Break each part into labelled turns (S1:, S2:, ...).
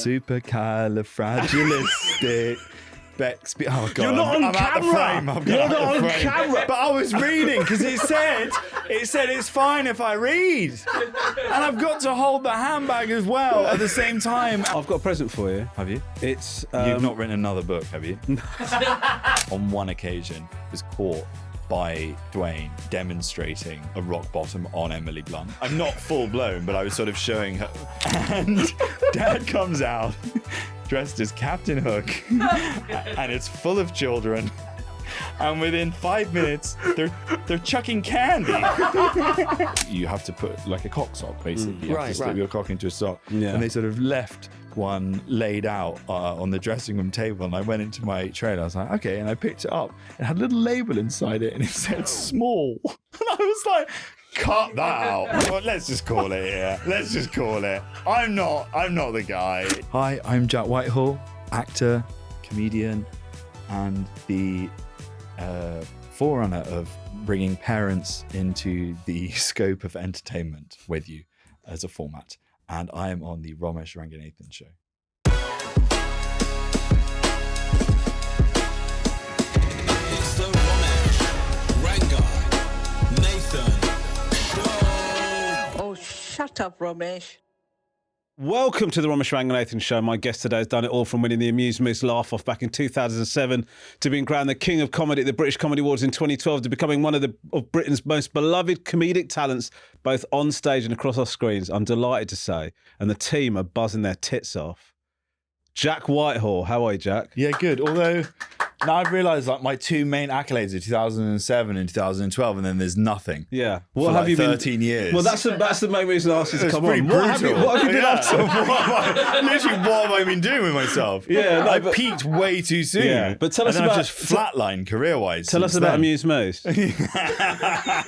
S1: Supercalifragilistic. Oh God!
S2: You're not on camera. You're not on camera.
S1: But I was reading because it said it's fine if I read, and I've got to hold the handbag as well at the same time.
S2: I've got a present for you.
S1: Have you?
S2: It's
S1: You've not written another book, have you? On one occasion, was caught by Dwayne demonstrating a rock bottom on Emily Blunt. I'm not full blown, but I was sort of showing her, and Dad comes out dressed as Captain Hook, and it's full of children. And within 5 minutes, they're chucking candy. You have to put like a cock sock, basically. You have to slip your cock into a sock. Yeah. And they sort of left one laid out on the dressing room table, and I went into my trailer. I was like, okay, and I picked it up. It had a little label inside it, and it said small. And I was like, cut that out. Well, let's just call it here. Let's just call it. I'm not the guy. Hi, I'm Jack Whitehall, actor, comedian, and the forerunner of bringing parents into the scope of entertainment with you as a format. And I am on the Romesh Ranganathan show.
S3: It's the Romesh Ranganathan show.
S4: Oh, shut up, Romesh.
S2: Welcome to the Romesh Ranganathan show. My guest today has done it all from winning the Amused Moose laugh off back in 2007 to being crowned the King of Comedy at the British Comedy Awards in 2012 to becoming one of Britain's most beloved comedic talents, both on stage and across our screens. I'm delighted to say, and the team are buzzing their tits off. Jack Whitehall. How are you, Jack?
S1: Yeah, good. Although now I've realised like my two main accolades are 2007 and 2012, and then there's nothing.
S2: Yeah.
S1: What have like you 13 years?
S2: Well, that's the main reason I asked you to come on.
S1: What
S2: have you been up to?
S1: Literally, what have I been doing with myself?
S2: Yeah, no,
S1: I peaked way too soon.
S2: Yeah, but tell us
S1: and
S2: about
S1: I've just flatlined career-wise.
S2: Tell us about Amused Moose.
S1: I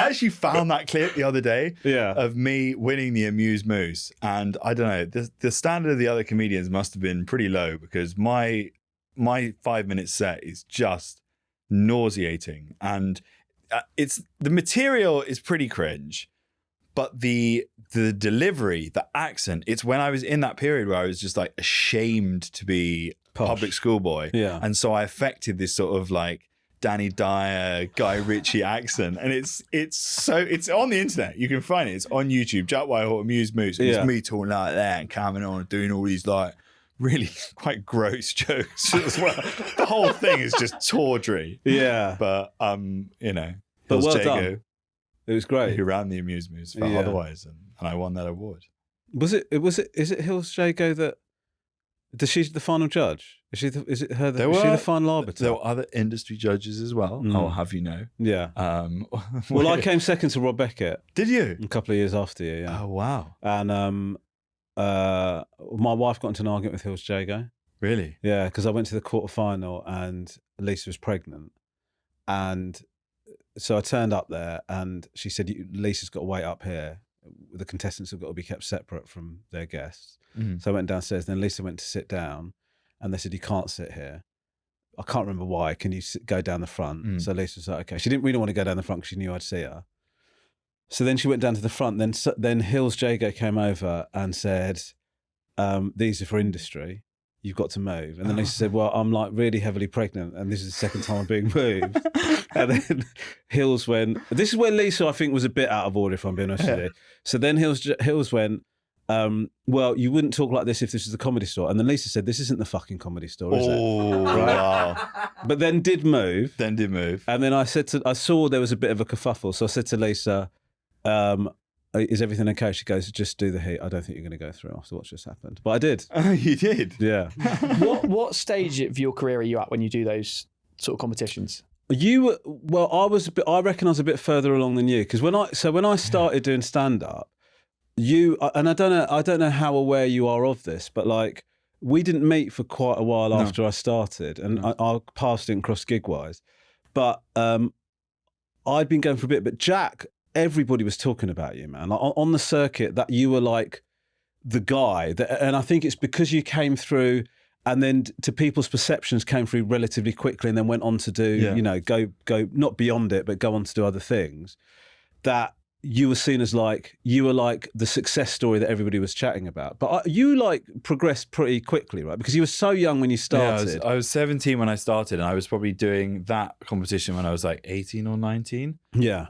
S1: actually found that clip the other day of me winning the Amused Moose, and I don't know, the standard of the other comedians must have been pretty low, because my 5-minute set is just nauseating, and it's the material is pretty cringe, but the delivery, the accent, it's when I was in that period where I was just like ashamed to be
S2: Posh.
S1: Public schoolboy, and so I affected this sort of like Danny Dyer, Guy Ritchie accent, and it's on the internet. You can find it. It's on YouTube. Jack Whitehall, Amused Moose. It's me talking like that and coming on and doing all these like really quite gross jokes as well. The whole thing is just tawdry.
S2: Yeah.
S1: But you know,
S2: but well
S1: Jago,
S2: done. It was great.
S1: Who ran the Amused Moose for Otherwise, and I won that award. Is it
S2: Hills Jago that does she's the final judge? Is she the final arbiter?
S1: There were other industry judges as well. I'll have you know.
S2: Yeah. Well, I came second to Rob Beckett.
S1: Did you?
S2: A couple of years after you, yeah.
S1: Oh wow.
S2: And my wife got into an argument with Hills Jago.
S1: Really?
S2: Yeah, because I went to the quarterfinal and Lisa was pregnant, and so I turned up there and she said, "Lisa's got to wait up here. The contestants have got to be kept separate from their guests." So I went downstairs. Then Lisa went to sit down, and they said, "You can't sit here." I can't remember why. Can you go down the front? So Lisa was like, "Okay." She didn't really want to go down the front because she knew I'd see her. So then she went down to the front. Then Hills Jago came over and said, "These are for industry. You've got to move." And then Lisa said, "Well, I'm like really heavily pregnant, and this is the second time I'm being moved." And then Hills went. This is where Lisa, I think, was a bit out of order, if I'm being honest with you. So then Hills went, "Well, you wouldn't talk like this if this was the Comedy Store." And then Lisa said, "This isn't the fucking Comedy Store, is it?" Right?
S1: Wow.
S2: But then did move.
S1: And
S2: then I saw there was a bit of a kerfuffle. So I said to Lisa, "Is everything okay?" She goes, "Just do the heat. I don't think you're going to go through after what's just happened." But I did.
S1: Oh, you did?
S2: Yeah.
S5: What stage of your career are you at when you do those sort of competitions?
S2: I reckon I was a bit further along than you, because when I started doing stand-up, and I don't know how aware you are of this, but like we didn't meet for quite a while after I started, and our paths didn't cross gig-wise. But I'd been going for a bit. But Jack, everybody was talking about you, man. Like, on the circuit, that you were like the guy. And I think it's because you came through, and then to people's perceptions came through relatively quickly, and then went on to do, go not beyond it, but go on to do other things. That you were seen as like the success story that everybody was chatting about. But you like progressed pretty quickly, right? Because you were so young when you started.
S1: I was 17 when I started, and I was probably doing that competition when I was like 18 or 19.
S2: Yeah.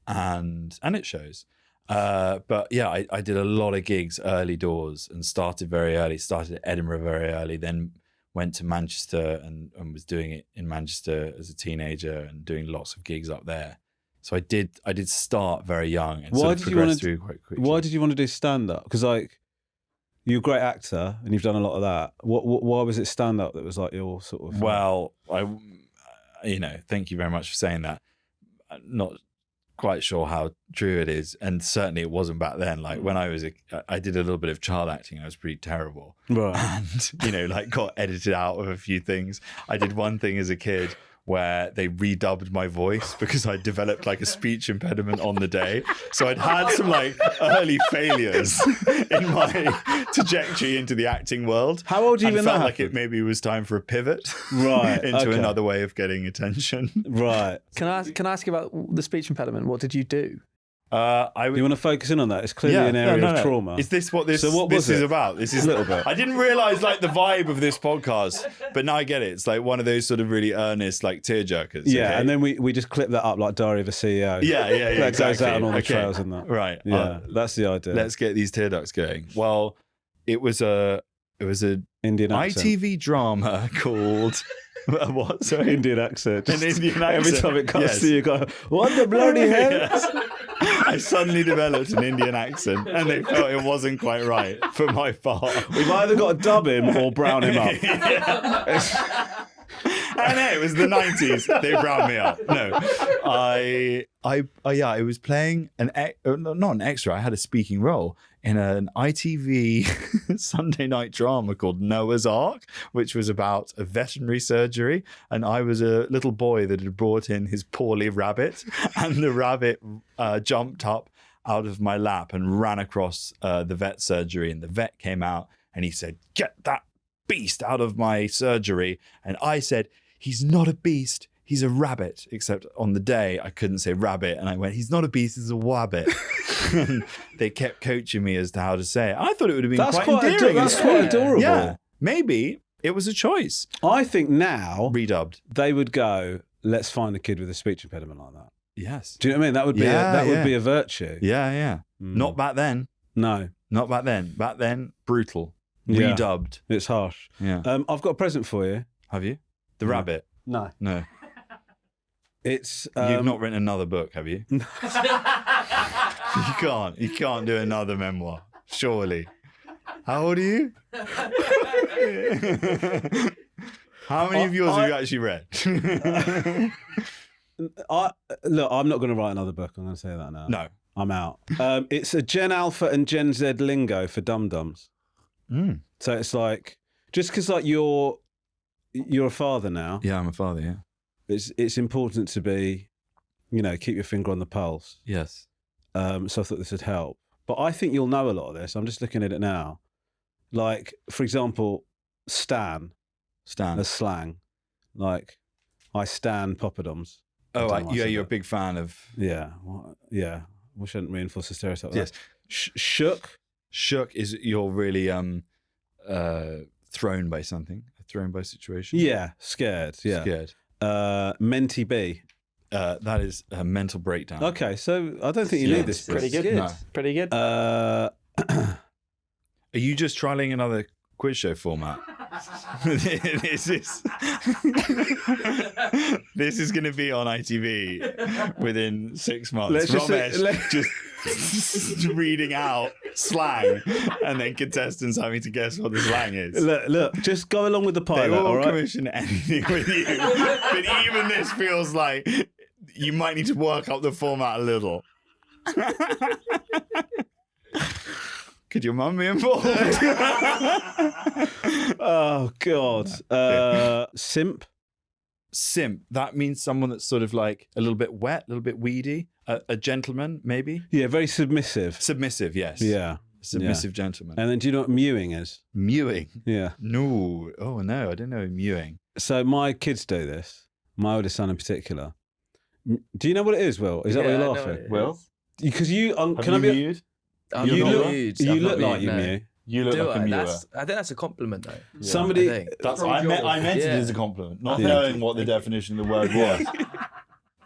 S1: And it shows. But yeah, I did a lot of gigs early doors and started very early. Started at Edinburgh very early, then went to Manchester and was doing it in Manchester as a teenager and doing lots of gigs up there. So I did start very young and sort of progressed through quite quickly.
S2: Why did you want to do stand-up? Because like you're a great actor and you've done a lot of that. Why was it stand-up that was like your sort of?
S1: Well, thank you very much for saying that. I'm not quite sure how true it is, and certainly it wasn't back then. Like when I did a little bit of child acting. I was pretty terrible,
S2: right?
S1: And like got edited out of a few things. I did one thing as a kid where they redubbed my voice because I developed like a speech impediment on the day. So I'd had some like early failures in my trajectory into the acting world.
S2: How old are you when that
S1: felt like
S2: happened?
S1: it maybe was time for a pivot,
S2: right,
S1: into another way of getting attention.
S2: Right.
S5: Can I ask you about the speech impediment? What did you do?
S2: Do you want to focus in on that? It's clearly an area of trauma.
S1: Is this what this,
S2: So what
S1: this
S2: was
S1: is
S2: it?
S1: about? This is
S2: A little bit.
S1: I didn't realise like the vibe of this podcast, but now I get it. It's like one of those sort of really earnest like tearjerkers.
S2: Yeah,
S1: okay?
S2: and then we just clip that up like Diary of a CEO.
S1: Yeah,
S2: That
S1: exactly.
S2: goes out on all the
S1: Okay.
S2: trails and that.
S1: Right.
S2: Yeah, that's the idea.
S1: Let's get these tear ducts going. Well, it was a
S2: Indian accent.
S1: ITV drama called what? Sorry,
S2: Indian accent.
S1: An Indian accent.
S2: Every time it comes
S1: Yes.
S2: to you, you go, what the bloody hell?
S1: Yes. I suddenly developed an Indian accent, and they felt it wasn't quite right for my part.
S2: We've either got to dub him or brown him up.
S1: I know, it was the 90s. They browned me up. No, I was playing not an extra. I had a speaking role in an ITV Sunday night drama called Noah's Ark, which was about a veterinary surgery. And I was a little boy that had brought in his poorly rabbit, and the rabbit jumped up out of my lap and ran across the vet surgery. And the vet came out and he said, "Get that beast out of my surgery." And I said, "He's not a beast, he's a rabbit." Except on the day I couldn't say rabbit, and I went, "He's not a beast, he's a wabbit." And they kept coaching me as to how to say it. I thought it would have been quite endearing.
S2: That's quite adorable.
S1: Yeah, maybe it was a choice.
S2: I think now
S1: Redubbed.
S2: they would go, let's find a kid with a speech impediment like that.
S1: Yes.
S2: Do you know what I mean? That would be would be a virtue.
S1: Yeah. Not back then.
S2: No.
S1: Not back then. Back then, brutal.
S2: Yeah.
S1: Redubbed.
S2: It's harsh.
S1: Yeah.
S2: I've got a present for you.
S1: Have you? The rabbit?
S2: No.
S1: No.
S2: It's
S1: You've not written another book, have you? You can't do another memoir, surely. How old are you? How many of yours have you actually read?
S2: Look, I'm not going to write another book. I'm going to say that now.
S1: No.
S2: I'm out. It's a Gen Alpha and Gen Z lingo for dum-dums.
S1: Mm.
S2: So it's like, just because like you're a father now,
S1: Yeah, I'm a father, yeah.
S2: it's important to be, keep your finger on the pulse.
S1: Yes.
S2: So I thought this would help. But I think you'll know a lot of this. I'm just looking at it now. Like, for example, stan as slang. Like, I stan poppadoms.
S1: Oh,
S2: I don't know why I said
S1: you're a
S2: that.
S1: big fan of...
S2: Yeah. Yeah. We shouldn't reinforce the stereotype.
S1: Yes.
S2: Shook.
S1: Shook is you're really thrown by something, thrown by a situation.
S2: Yeah. Scared. Yeah.
S1: Scared.
S2: Menti B.
S1: That is a mental breakdown.
S2: Okay. So I don't think you
S1: Yeah,
S2: need this.
S5: Pretty good.
S1: No.
S5: Pretty good.
S1: Are you just trialing another quiz show format? this is going to be on ITV within 6 months.
S2: Let's just say-
S1: Romesh just reading out slang, and then contestants having to guess what the slang is.
S2: Look, just go along with the
S1: They
S2: pilot,
S1: will
S2: all right?
S1: commission anything with you, but even this feels like you might need to work up the format a little. Could your mum be involved?
S2: Oh God. Simp.
S1: Simp. That means someone that's sort of like a little bit wet, a little bit weedy. A gentleman, maybe.
S2: Yeah, very submissive.
S1: Submissive, yes.
S2: Yeah.
S1: Submissive gentleman.
S2: And then do you know what mewing is?
S1: Mewing.
S2: Yeah.
S1: No. Oh no, I don't know mewing.
S2: So my kids do this. My oldest son in particular. Do you know what it is, Will? Is that
S5: Yeah,
S2: what
S5: I
S2: you're
S5: know
S2: laughing?
S5: it is.
S1: Will?
S2: Because you
S1: Have
S2: can
S1: you
S2: I be?
S1: mewed?
S6: I'm
S2: You
S6: not
S2: look,
S6: mewed.
S2: you
S6: I'm
S2: look
S6: not
S2: like you
S6: mewed, no.
S2: mew.
S1: You look
S6: Do
S1: like a
S6: I?
S1: mewer.
S6: I think that's a compliment, though.
S2: Somebody,
S6: I think.
S1: I meant it
S6: Yeah.
S1: as a compliment, not
S2: Yeah.
S1: knowing what the definition of the word was.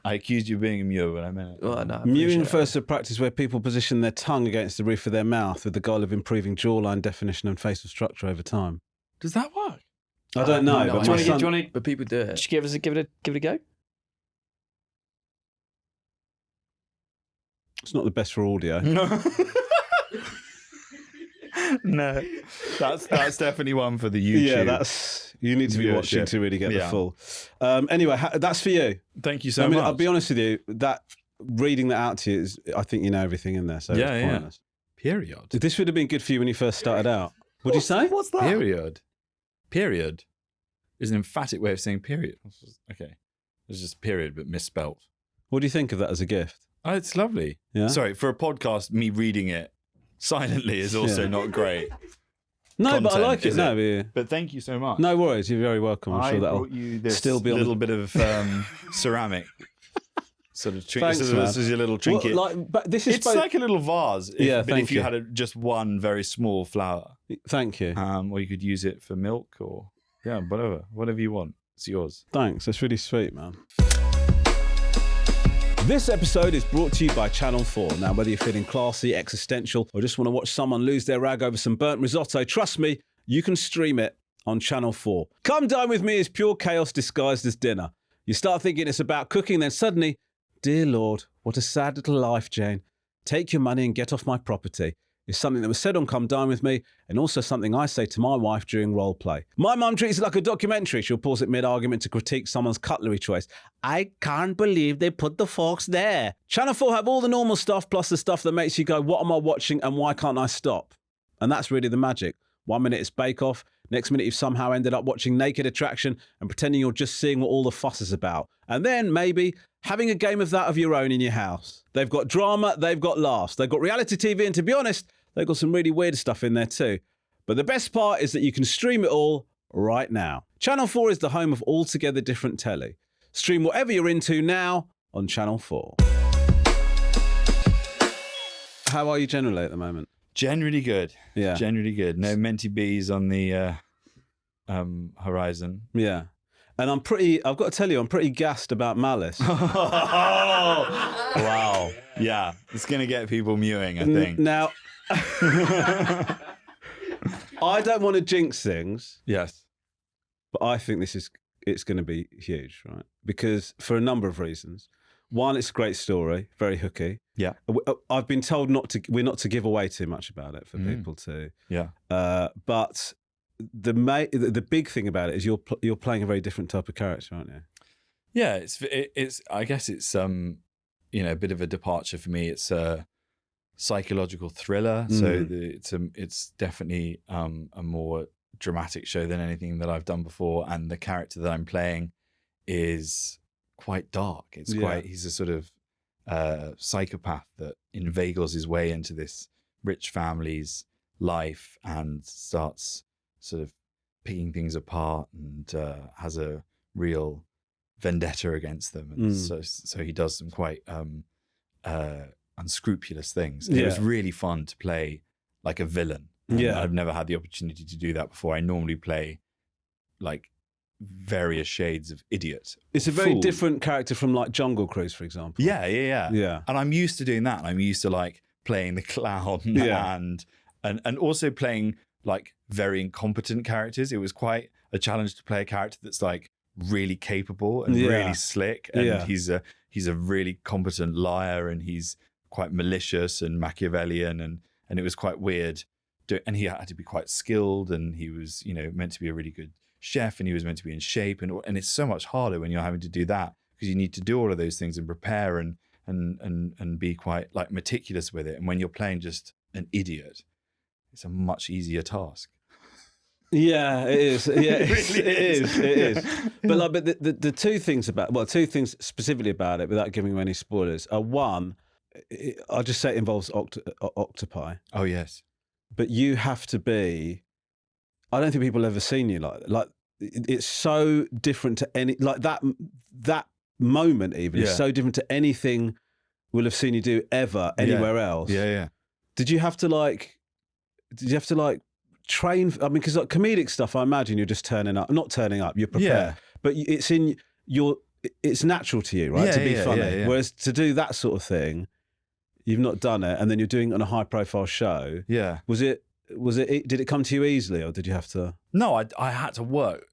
S1: I accused you of being a mewer, but I meant it.
S6: Well, no, I
S2: mewing
S6: appreciate
S2: refers to a practice where people position their tongue against the roof of their mouth with the goal of improving jawline definition and facial structure over time.
S1: it. Does that work?
S2: I don't know,
S6: no
S2: but
S6: idea.
S2: my son,
S5: Do you want to
S6: But people do it.
S5: just give it a go?
S2: it's not the best for audio.
S1: No. No. That's definitely one for the YouTube.
S2: Yeah, that's you need to be watching
S1: Viewership.
S2: to really get the
S1: Yeah.
S2: full. Anyway, that's for you.
S1: Thank you so
S2: I mean,
S1: much.
S2: I'll be honest with you. That reading that out to you is, I think you know everything in there. So
S1: Yeah,
S2: it's
S1: yeah.
S2: pointless.
S1: Period.
S2: This would have been good for you when you first started out. What'd you say?
S1: What's that? Period. Period is an emphatic way of saying period. Okay. It's just period, but misspelt.
S2: What do you think of that as a gift?
S1: Oh, it's lovely.
S2: Yeah.
S1: Sorry, for a podcast, me reading it silently is also
S2: Yeah.
S1: not great.
S2: No, but I
S1: Content,
S2: like it.
S1: is
S2: No, yeah.
S1: But thank you so much.
S2: No worries. You're very welcome. I'm
S1: I
S2: sure that'll
S1: brought you this
S2: still be on
S1: little bit of ceramic. Sort of trinket.
S2: Thanks,
S1: This is your little trinket.
S2: but this is
S1: It's like a little vase.
S2: Yeah,
S1: but
S2: thank
S1: if you
S2: you.
S1: had just one very small flower,
S2: Thank you.
S1: or you could use it for milk or whatever you want. It's yours.
S2: Thanks. That's really sweet, man. This episode is brought to you by Channel 4. Now, whether you're feeling classy, existential, or just want to watch someone lose their rag over some burnt risotto, trust me, you can stream it on Channel 4. Come Dine With Me is pure chaos disguised as dinner. You start thinking it's about cooking, then suddenly, dear Lord, what a sad little life, Jane. Take your money and get off my property. Is something that was said on Come Dine With Me, and also something I say to my wife during role play. My mum treats it like a documentary. She'll pause at mid-argument to critique someone's cutlery choice. I can't believe they put the forks there. Channel 4 have all the normal stuff, plus the stuff that makes you go, what am I watching and why can't I stop? And that's really the magic. 1 minute it's Bake Off, next minute you've somehow ended up watching Naked Attraction and pretending you're just seeing what all the fuss is about. And then, maybe, having a game of that of your own in your house. They've got drama, they've got laughs, they've got reality TV, and to be honest, they've got some really weird stuff in there too. But the best part is that you can stream it all right now. Channel 4 is the home of altogether different telly. Stream whatever you're into now on Channel 4. How are you generally at the moment?
S1: Generally good.
S2: Yeah.
S1: Generally good. No Menti bees on the horizon.
S2: Yeah. And I've got to tell you, I'm pretty gassed about Malice.
S1: Wow. Yeah. It's going to get people mewing, I think.
S2: Now, I don't want to jinx things,
S1: Yes.
S2: but I think it's going to be huge, right? Because for a number of reasons. One, it's a great story, very hooky.
S1: Yeah.
S2: I've been told we're not to give away too much about it for people to.
S1: Yeah.
S2: But the big thing about it is you're playing a very different type of character, aren't you?
S1: Yeah. It's I guess it's a bit of a departure for me. It's a psychological thriller, so it's definitely a more dramatic show than anything that I've done before, and the character that I'm playing is quite dark. He's a sort of psychopath that inveigles his way into this rich family's life and starts sort of picking things apart and has a real vendetta against them, and so he does some quite unscrupulous things. And it was really fun to play like a villain. I've never had the opportunity to do that before. I normally play like various shades of idiot.
S2: It's a very
S1: Fool.
S2: different character from like Jungle Cruise, for example.
S1: Yeah. And I'm used to doing that. I'm used to like playing the clown and also playing like very incompetent characters. It was quite a challenge to play a character that's like really capable and really slick, and he's a really competent liar, and he's quite malicious and Machiavellian, and it was quite weird. And he had to be quite skilled, and he was meant to be a really good chef, and he was meant to be in shape, and it's so much harder when you're having to do that, because you need to do all of those things and prepare and be quite like meticulous with it. And when you're playing just an idiot, it's a much easier task.
S2: Yeah, it is. Yeah, it is. But the two things specifically about it, without giving you any spoilers, are one, I'll just say it involves octopi.
S1: Oh yes.
S2: But you have to be. I don't think people have ever seen you like it's so different to any, like that moment even is so different to anything will have seen you do ever anywhere else.
S1: Yeah.
S2: Did you have to like train? I mean, because like comedic stuff, I imagine you're just not turning up, you're prepared, but it's in it's natural to you, right? To be funny.
S1: Yeah.
S2: Whereas to do that sort of thing, you've not done it, and then you're doing it on a high profile show.
S1: Yeah.
S2: Did it come to you easily, or did you have to?
S1: No, I had to work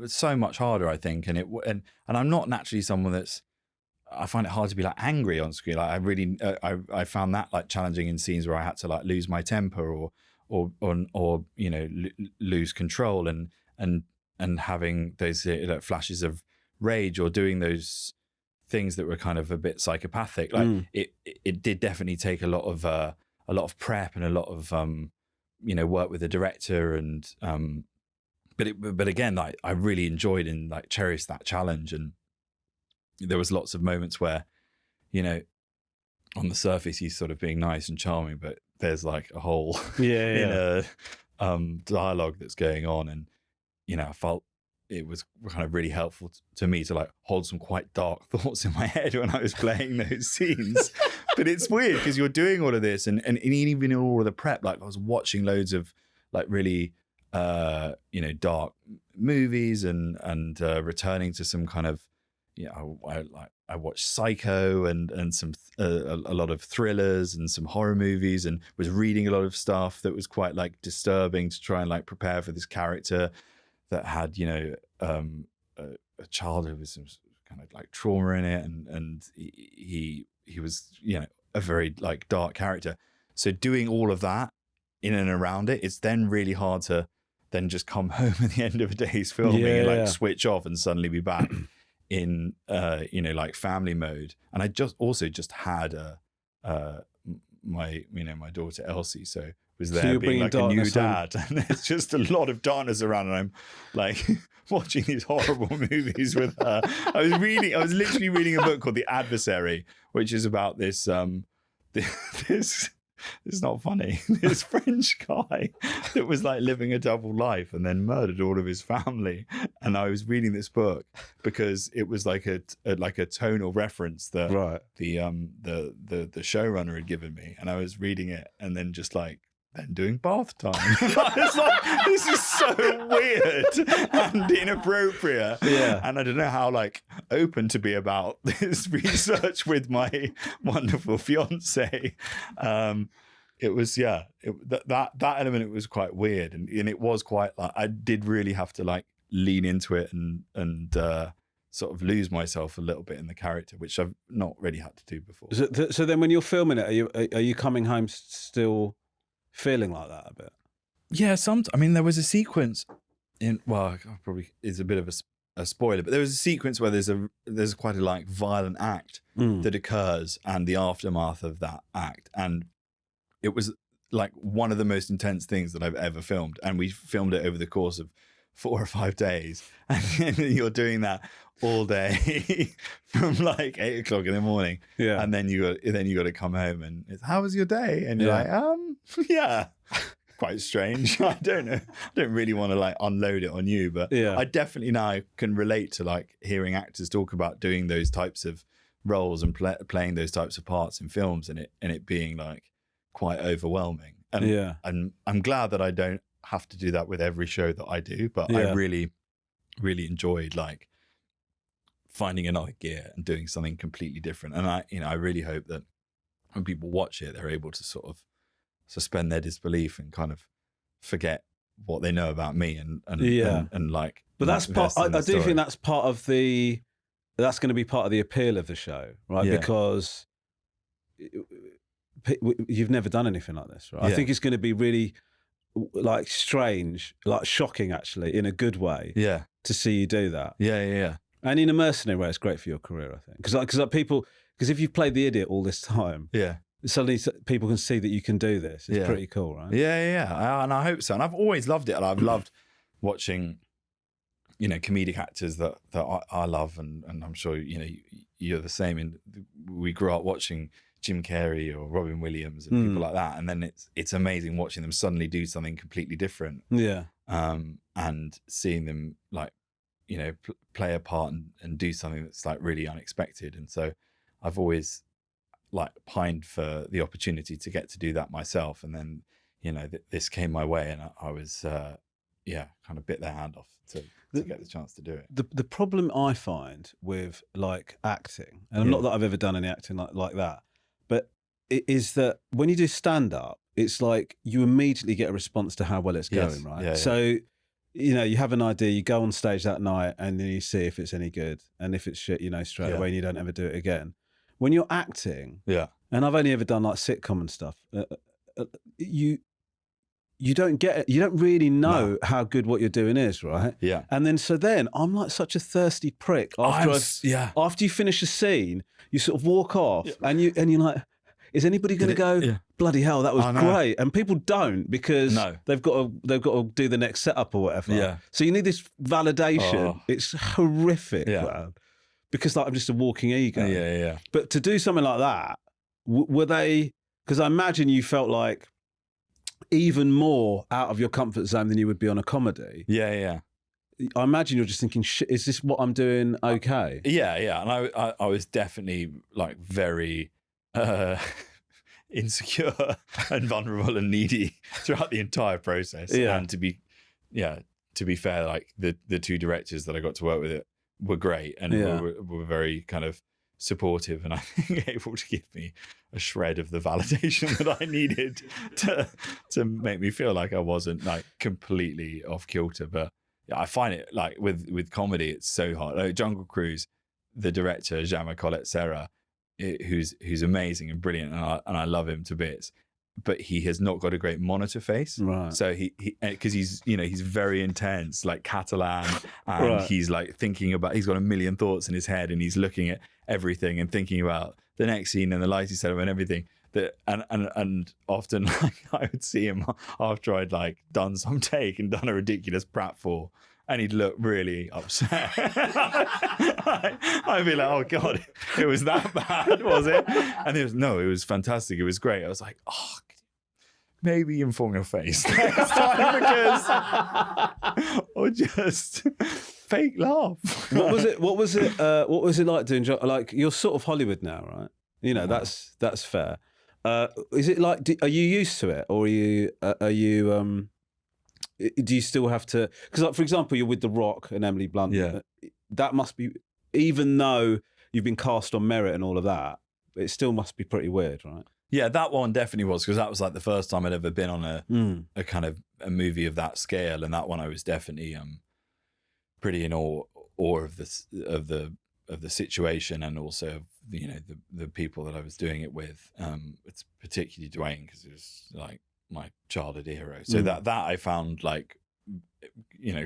S1: so much harder, I think, and I'm not naturally someone that's. I find it hard to be like angry on screen. Like I really, I found that like challenging in scenes where I had to like lose my temper or you know lose control and having those like flashes of rage or doing those things that were kind of a bit psychopathic. Like it did definitely take a lot of prep and a lot of you know work with the director and but again like I really enjoyed and like cherished that challenge. And there was lots of moments where, you know, on the surface he's sort of being nice and charming, but there's like a whole inner dialogue that's going on. And, you know, I felt it was kind of really helpful to me to like hold some quite dark thoughts in my head when I was playing those scenes. But it's weird because you're doing all of this and even in all of the prep, like I was watching loads of like really, you know, dark movies and returning to some kind of, I watched Psycho and some a lot of thrillers and some horror movies, and was reading a lot of stuff that was quite like disturbing to try and like prepare for this character that had, you know, a childhood with some kind of like trauma in it, and he was, you know, a very like dark character. So doing all of that in and around it, it's then really hard to then just come home at the end of a day's filming and like switch off and suddenly be back in you know like family mode. And I just had my daughter Elsie, so was there being like a new dad and there's just a lot of darkness around, and I'm like watching these horrible movies with her. I was literally reading a book called The Adversary, which is about this this it's not funny. This French guy that was like living a double life and then murdered all of his family. And I was reading this book because it was like a tonal reference that the showrunner had given me, and I was reading it and then just like then doing bath time. I was like, this is so weird and inappropriate. Yeah. And I don't know how like open to be about this research with my wonderful fiance. It was, that element, it was quite weird. And it was quite like, I did really have to like lean into it and sort of lose myself a little bit in the character, which I've not really had to do before.
S2: So then when you're filming it, are you coming home still feeling like that a bit?
S1: Yeah, I mean, there was a sequence probably is a bit of a spoiler, but there was a sequence where there's quite a like violent act that occurs and the aftermath of that act, and it was like one of the most intense things that I've ever filmed, and we filmed it over the course of 4 or 5 days, and you're doing that all day from like 8 o'clock in the morning, and then you got to come home and it's, how was your day? And you're like, quite strange. I don't know. I don't really want to like unload it on you, but I definitely now can relate to like hearing actors talk about doing those types of roles and playing those types of parts in films, and it being like quite overwhelming. And I'm glad that I don't have to do that with every show that I do, but I really, really enjoyed like finding another gear and doing something completely different. And I really hope that when people watch it, they're able to sort of suspend their disbelief and kind of forget what they know about me and like. But
S2: that's part. I do think that's part of that's going to be part of the appeal of the show, right? Yeah. Because you've never done anything like this, right? Yeah. I think it's going to be really like strange, like shocking, actually, in a good way. Yeah. To see you do that. Yeah. And in a mercenary way, it's great for your career, I think, because if you've played the idiot all this time, suddenly people can see that you can do this. It's pretty cool, right?
S1: Yeah. And I hope so. And I've always loved it. And I've loved watching, you know, comedic actors that I love, and I'm sure you know you're the same. And we grew up watching Jim Carrey or Robin Williams and people like that, and then it's amazing watching them suddenly do something completely different. Yeah. And seeing them like, you know, play a part and do something that's like really unexpected. And so I've always like pined for the opportunity to get to do that myself. And then, you know, this came my way, and I was, kind of bit their hand off to get the chance to do it.
S2: The problem I find with like acting, and not that I've ever done any acting like that, but it is that when you do stand up, it's like you immediately get a response to how well it's going, right?
S1: Yeah, yeah.
S2: So, you know, you have an idea, you go on stage that night, and then you see if it's any good, and if it's shit, you know, straight away, and you don't ever do it again. When you're acting, and I've only ever done like sitcom and stuff, you don't get it. You don't really know how good what you're doing is, right?
S1: Yeah.
S2: And then I'm like such a thirsty prick after you finish a scene, you sort of walk off and you're like, is anybody going to go, bloody hell, that was great? And people don't, because they've got to do the next setup or whatever.
S1: Yeah.
S2: So you need this validation. It's horrific, man. Because like I'm just a walking ego.
S1: Yeah.
S2: But to do something like that, were they? Because I imagine you felt like even more out of your comfort zone than you would be on a comedy.
S1: Yeah.
S2: I imagine you're just thinking, shit, is this what I'm doing okay?
S1: Yeah. And I was definitely like very insecure and vulnerable and needy throughout the entire process.
S2: Yeah.
S1: And to be fair, like the two directors that I got to work with were great, and were very kind of supportive, and I think able to give me a shred of the validation that I needed to make me feel like I wasn't like completely off kilter. But yeah, I find it like with comedy, it's so hard. Like Jungle Cruise, the director Jama Colette Serra, who's amazing and brilliant, and I love him to bits. But he has not got a great monitor face,
S2: right?
S1: So he because he's very intense, like Catalan, and he's like he's got a million thoughts in his head, and he's looking at everything and thinking about the next scene and the lighting setup and everything. And often like I would see him after I'd like done some take and done a ridiculous pratfall, and he'd look really upset. I'd be like, oh God, it was that bad, was it? And it was fantastic. It was great. I was like, oh, maybe inform your face next time, or just fake laugh.
S2: What was it like doing? Like, you're sort of Hollywood now, right? You know, that's fair. Is it like? Are you used to it, or are you? Do you still have to? Because, like, for example, you're with The Rock and Emily Blunt.
S1: Yeah,
S2: that must be. Even though you've been cast on merit and all of that, it still must be pretty weird, right?
S1: Yeah, that one definitely was, because that was like the first time I'd ever been on a kind of a movie of that scale, and that one I was definitely pretty in awe of the situation, and also the people that I was doing it with. It's particularly Dwayne, because it was like my childhood hero. So that I found like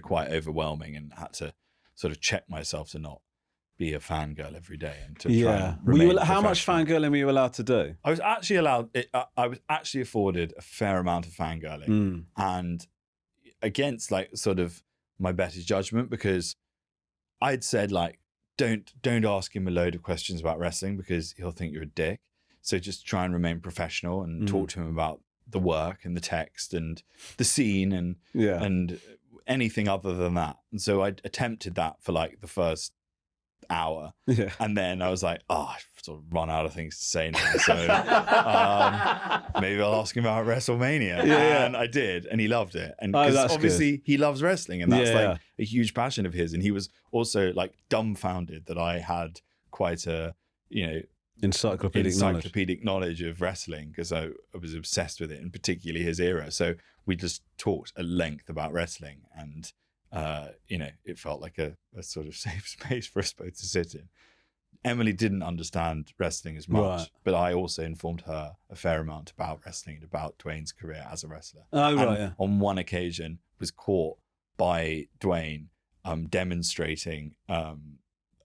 S1: quite overwhelming, and had to sort of check myself to not be a fangirl every day, and to try and remain
S2: how much fangirling were you allowed to do?
S1: I was actually I was actually afforded a fair amount of fangirling, and against like sort of my better judgment, because I'd said like, don't ask him a load of questions about wrestling, because he'll think you're a dick. So just try and remain professional and talk to him about the work and the text and the scene and anything other than that. And so I attempted that for like the first hour, and then I was like, I've sort of run out of things to say now, so maybe I'll ask him about WrestleMania. And I did, and he loved it, and obviously good. He loves wrestling, and that's like a huge passion of his, and he was also like dumbfounded that I had quite a encyclopedic knowledge of wrestling, because I was obsessed with it, and particularly his era. So we just talked at length about wrestling, and it felt like a sort of safe space for us both to sit in. Emily didn't understand wrestling as much, but I also informed her a fair amount about wrestling and about Dwayne's career as a wrestler. On one occasion, was caught by Dwayne demonstrating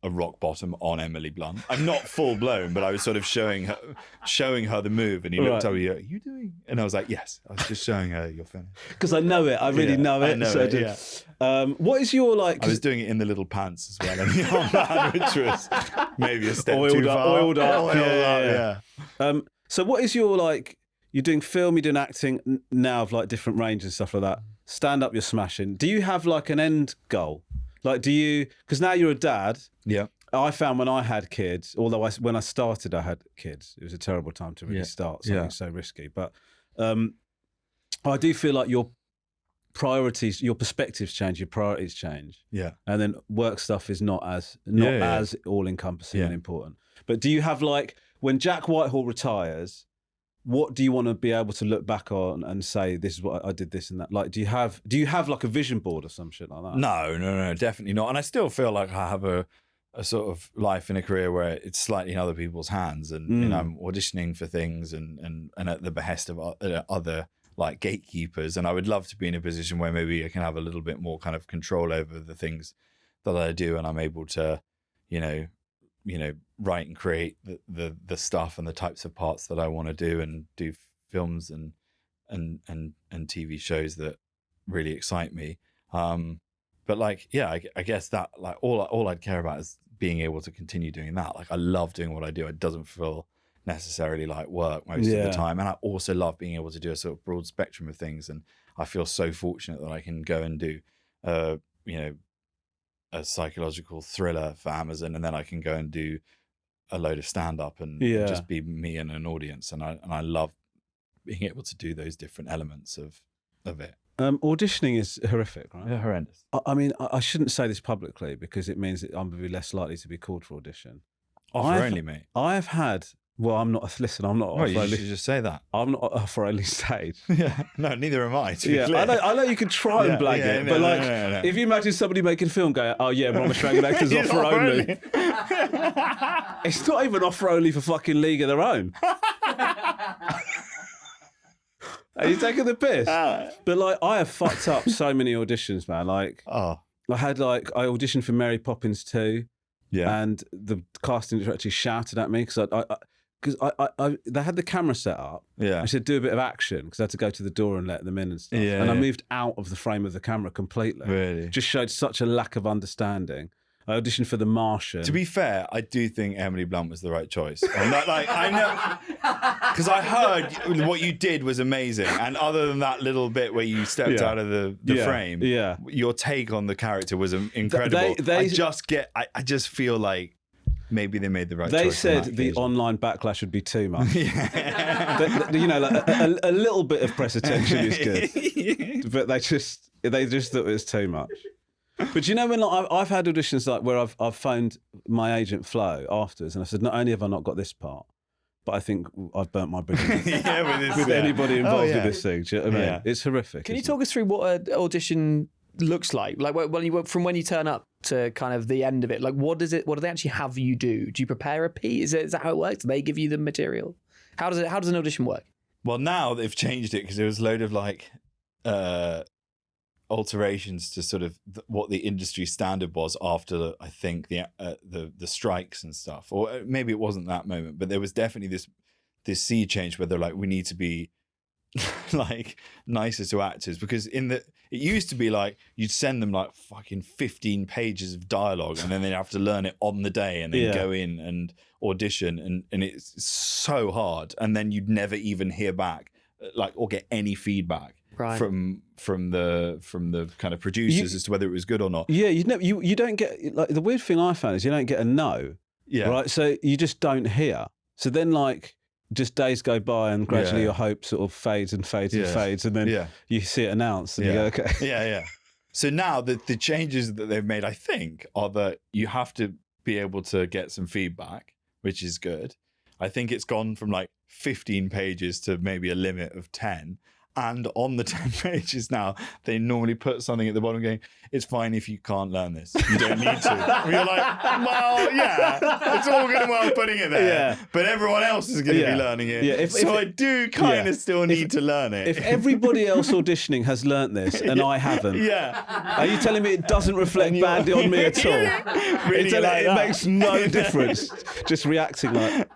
S1: a rock bottom on Emily Blunt. I'm not full blown, but I was sort of showing her the move, and he looked at me, "Are you doing?" And I was like, "Yes, I was just showing her your finish." Because
S2: I know it. I really know it. What is your like?
S1: I was doing it in the little pants as well, and the armband, which was maybe a step too far.
S2: Oiled up. So what is your like? You're doing film, you're doing acting now of like different range and stuff like that. Stand up, you're smashing. Do you have like an end goal? Like, do you? Because now you're a dad.
S1: Yeah.
S2: I found when I had kids, although when I started, I had kids. It was a terrible time to really start something so risky. But I do feel like your priorities, your perspectives change, your priorities change.
S1: Yeah.
S2: And then work stuff is not as all encompassing and important. But do you have like when Jack Whitehall retires? What do you want to be able to look back on and say, this is what I did, this and that? Like, do you have like a vision board or some shit like that?
S1: No, definitely not. And I still feel like I have a sort of life in a career where it's slightly in other people's hands, and you know, I'm auditioning for things and at the behest of other like gatekeepers. And I would love to be in a position where maybe I can have a little bit more kind of control over the things that I do, and I'm able to, you know, write and create the stuff and the types of parts that I want to do, and do films and TV shows that really excite me. But like, yeah, I guess that like all I'd care about is being able to continue doing that. Like, I love doing what I do. It doesn't feel necessarily like work most of the time. And I also love being able to do a sort of broad spectrum of things. And I feel so fortunate that I can go and do, you know, a psychological thriller for Amazon, and then I can go and do a load of stand-up and just be me and an audience. And I love being able to do those different elements of it.
S2: Auditioning is horrific, right?
S1: Yeah, horrendous.
S2: I mean, I shouldn't say this publicly because it means that I'm going to be less likely to be called for audition.
S1: Offer only, mate.
S2: I've had. Well, I'm not. Listen, I'm not.
S1: Well, you should just say that.
S2: I'm not offer only stage.
S1: Yeah, no, neither am I. To be clear.
S2: I know you can try and blag it, but like, if you imagine somebody making a film going, "Oh yeah, Romesh Ranganathan's offer only," it's not even offer only for fucking League of Their Own. Are you taking the piss? But like, I have fucked up so many auditions, man. Like, I auditioned for Mary Poppins 2, and the casting director actually shouted at me because they had the camera set up. Yeah, I said do a bit of action because I had to go to the door and let them in and stuff. Yeah, and I moved out of the frame of the camera completely. Really, just showed such a lack of understanding. I auditioned for The Martian.
S1: To be fair, I do think Emily Blunt was the right choice. And that, like, I know, because I heard what you did was amazing. And other than that little bit where you stepped out of the frame, your take on the character was incredible. I just feel like maybe they made the right choice.
S2: They said the online backlash would be too much. You know, like a little bit of press attention is good, but they just thought it was too much. But you know, when like, I've had auditions like where I've phoned my agent Flo afterwards, and I said, not only have I not got this part, but I think I've burnt my bridges with anybody involved in this thing. Do you know what I mean? It's horrific.
S5: Can you talk us through what an audition looks like? Like from when you turn up to kind of the end of it, like what do they actually have you do? Do you prepare a piece? Is that how it works? Do they give you the material? How does an audition work?
S1: Well, now they've changed it because there was a load of like alterations to sort of what the industry standard was after I think the strikes and stuff, or maybe it wasn't that moment, but there was definitely this sea change where they're like, we need to be like nicer to actors, because it used to be like you'd send them like fucking 15 pages of dialogue and then they'd have to learn it on the day and then go in and audition, and it's so hard, and then you'd never even hear back like or get any feedback from the kind of producers as to whether it was good or not.
S2: Yeah, you don't get, like, the weird thing I found is you don't get a no. Yeah. Right. So you just don't hear. So then like just days go by and gradually your hope sort of fades and fades and fades, and then you see it announced and you go, okay.
S1: Yeah. So now the changes that they've made, I think, are that you have to be able to get some feedback, which is good. I think it's gone from like 15 pages to maybe a limit of 10. And on the 10 pages now, they normally put something at the bottom going, it's fine if you can't learn this. You don't need to. And you're like, well, yeah, it's all good and well putting it there. But everyone else is going to be learning it. I do kind of still need to learn it.
S2: If everybody else auditioning has learnt this and I haven't, are you telling me it doesn't reflect badly on me at all?
S1: Really
S2: it makes no difference. Just reacting like...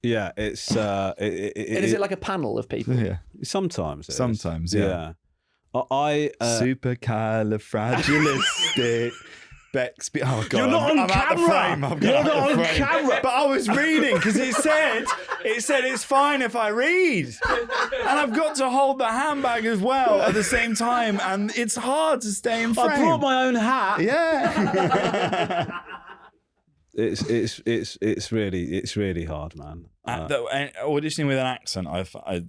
S2: Yeah, it's
S5: is it like a panel of people?
S2: Yeah, sometimes.
S1: Yeah.
S2: Supercalifragilistic.
S1: Oh God!
S2: You're not on camera. You're not on camera.
S1: But I was reading because it said it's fine if I read, and I've got to hold the handbag as well at the same time, and it's hard to stay in frame.
S2: I brought my own hat.
S1: Yeah.
S2: it's really hard, man.
S1: And auditioning with an accent,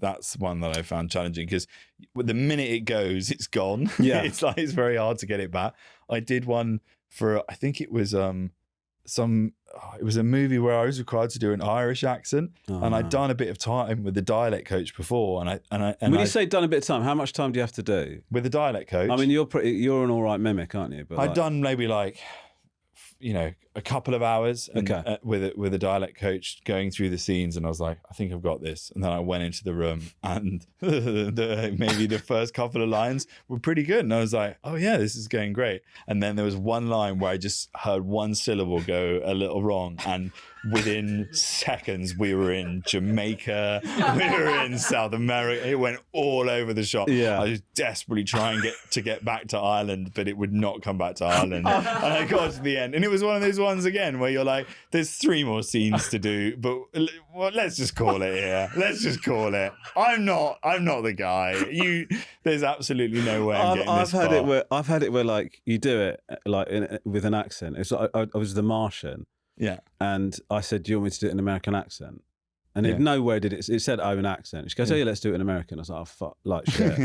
S1: that's one that I found challenging because the minute it goes, it's gone.
S2: Yeah.
S1: It's very hard to get it back. I did one for, I think it was it was a movie where I was required to do an Irish accent, and I'd done a bit of time with the dialect coach before. And
S2: when you say done a bit of time, how much time do you have to do
S1: with the dialect coach?
S2: I mean, you're an all right mimic, aren't you? But
S1: I'd done maybe like, a couple of hours with a dialect coach going through the scenes, and I was like, I think I've got this. And then I went into the room, and maybe the first couple of lines were pretty good, and I was like, oh yeah, this is going great. And then there was one line where I just heard one syllable go a little wrong, and within seconds we were in Jamaica, we were in South America. It went all over the shop.
S2: Yeah.
S1: I was desperately trying to get back to Ireland, but it would not come back to Ireland. And I got to the end, and it was one of those ones again where you're like, there's 3 more scenes to do, but let's just call it here. Let's just call it. I'm not the guy. There's absolutely no way I'm getting this far.
S2: I've had it where like you do it like with an accent. It's like I was The Martian.
S1: Yeah.
S2: And I said, do you want me to do it in an American accent? And it nowhere did it said, oh, an accent. She goes, oh yeah, let's do it in American. I was like, oh fuck, like shit.